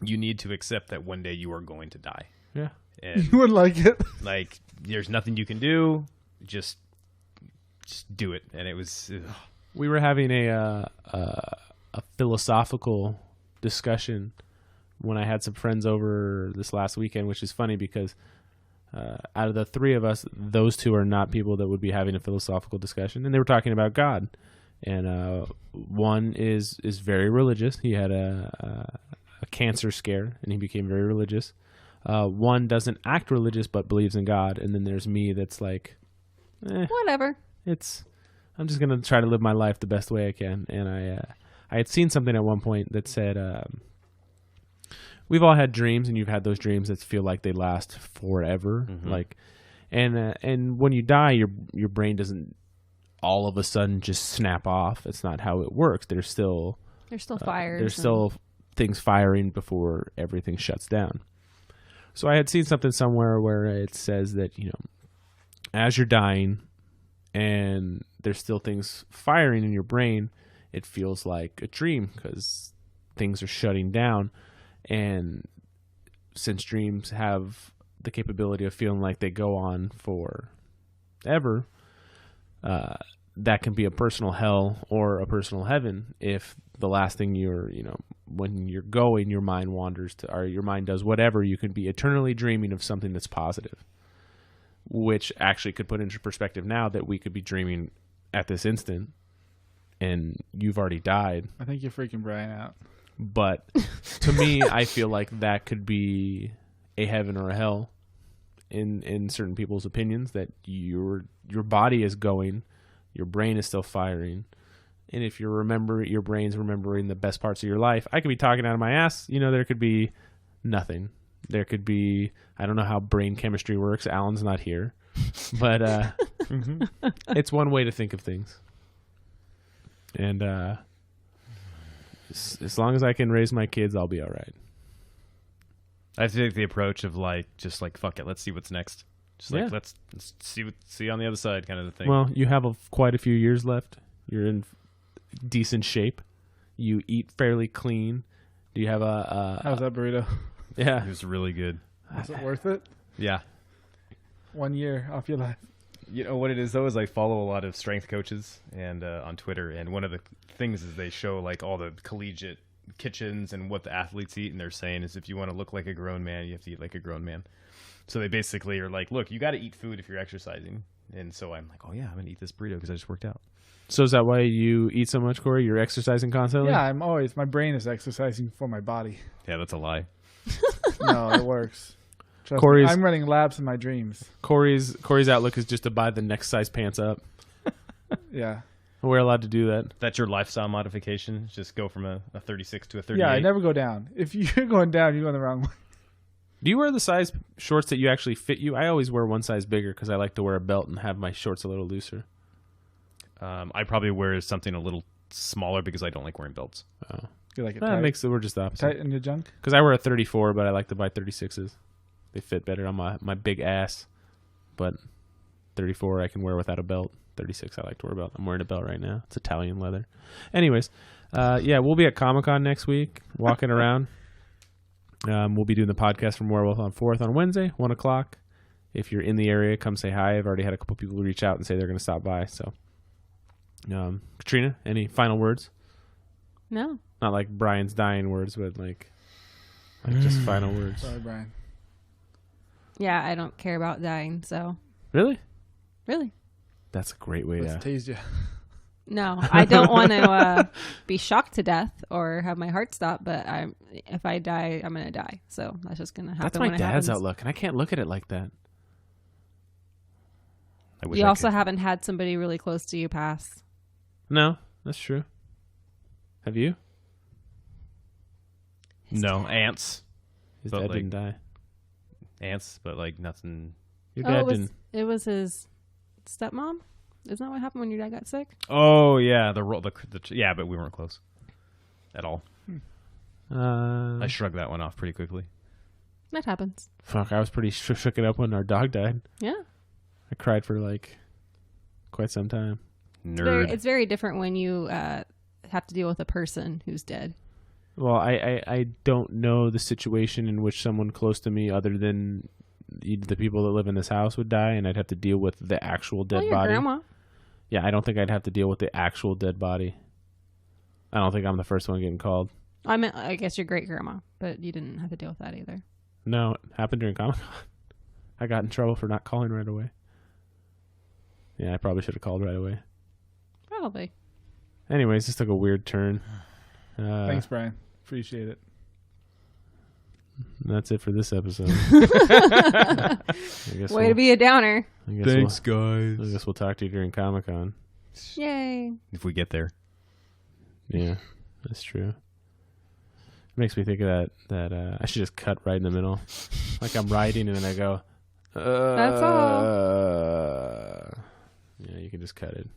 you need to accept that one day you are going to die." Yeah. And You wouldn't like it. like, there's nothing you can do. Just do it. And it was. We were having a philosophical discussion when I had some friends over this last weekend, which is funny because out of the 3 of us, those 2 are not people that would be having a philosophical discussion, and they were talking about God. And one is very religious. He had a cancer scare, and he became very religious. One doesn't act religious but believes in God, and then there's me that's like, Whatever. I'm just gonna try to live my life the best way I can. And I had seen something at one point that said, we've all had dreams, and you've had those dreams that feel like they last forever. Mm-hmm. Like, and when you die, your brain doesn't all of a sudden just snap off. It's not how it works. There's still fires. There's still things firing before everything shuts down. So I had seen something somewhere where it says that, as you're dying and there's still things firing in your brain, it feels like a dream because things are shutting down. And since dreams have the capability of feeling like they go on forever, that can be a personal hell or a personal heaven if the last thing when you're going, your mind wanders to, or your mind does whatever, you can be eternally dreaming of something that's positive, which actually could put into perspective now that we could be dreaming at this instant and you've already died. I think you're freaking Brian out. But to me, I feel like that could be a heaven or a hell in certain people's opinions, that your body is going, your brain is still firing. And if your brain's remembering the best parts of your life, I could be talking out of my ass. There could be nothing. There could be, I don't know how brain chemistry works. Alan's not here. But it's one way to think of things. And as long as I can raise my kids, I'll be all right. I think the approach of just fuck it, let's see what's next. Just let's see on the other side kind of the thing. Well, you have quite a few years left. You're in decent shape. You eat fairly clean. Do you have how's that burrito? Yeah. It was really good. Was it worth it? Yeah. 1 year off your life. You know what it is, though, is I follow a lot of strength coaches and on Twitter, and one of the things is they show all the collegiate kitchens and what the athletes eat, and they're saying is if you want to look like a grown man, you have to eat like a grown man. So they basically are like, look, you got to eat food if you're exercising. And so I'm like, oh yeah, I'm going to eat this burrito because I just worked out. So is that why you eat so much, Corey? You're exercising constantly? Yeah, my brain is exercising for my body. Yeah, that's a lie. No, it works. Trust Corey's- me, I'm running laps in my dreams. Corey's outlook is just to buy the next size pants up. Yeah. We're allowed to do that. That's your lifestyle modification? Just go from a 36 to a 38? Yeah, I never go down. If you're going down, you're going the wrong way. Do you wear the size shorts that you actually fit you? I always wear one size bigger because I like to wear a belt and have my shorts a little looser. I probably wear something a little smaller because I don't like wearing belts. Oh. You like it That makes it, we're just the opposite. tight in your junk? Because I wear a 34, but I like to buy 36s. They fit better on my big ass. But 34 I can wear without a belt. 36 I like to wear a belt. I'm wearing a belt right now. It's Italian leather. Anyways, we'll be at Comic-Con next week, walking around. We'll be doing the podcast from Werewolf on 4th on Wednesday, 1 o'clock. If you're in the area, come say hi. I've already had a couple people reach out and say they're going to stop by. So, Katrina, any final words? No. Not like Brian's dying words, but like just final words. Sorry, Brian. Yeah, I don't care about dying, so. Really? Really? That's a great way Let's to... tase you. No, I don't want to be shocked to death or have my heart stop, but if I die, I'm going to die. So that's just going to happen. That's my when it dad's happens. outlook, and I can't look at it like that. I wish You I also could. haven't had somebody really close to you pass. No, that's true. Have you? No, ants. His But, dad like, didn't die. Ants, but nothing. Your dad didn't. It was his stepmom? Isn't that what happened when your dad got sick? Oh, yeah. Yeah, but we weren't close at all. I shrugged that one off pretty quickly. That happens. Fuck, I was pretty shook it up when our dog died. Yeah. I cried for quite some time. Nerd. It's very different when you have to deal with a person who's dead. Well, I don't know the situation in which someone close to me, other than the people that live in this house, would die, and I'd have to deal with the actual dead your body. grandma. Yeah, I don't think I'd have to deal with the actual dead body. I don't think I'm the first one getting called. I guess your great grandma, but you didn't have to deal with that either. No, it happened during Comic-Con. I got in trouble for not calling right away. Yeah, I probably should have called right away. Probably. Anyways, this took a weird turn. Thanks, Brian. Appreciate it. That's it for this episode. I guess Way to be a downer. Thanks, I guys. guess we'll talk to you during Comic-Con. Yay. If we get there. Yeah, that's true. Makes me think of that I should just cut right in the middle. Like I'm riding and then I go, That's all. Yeah, you can just cut it.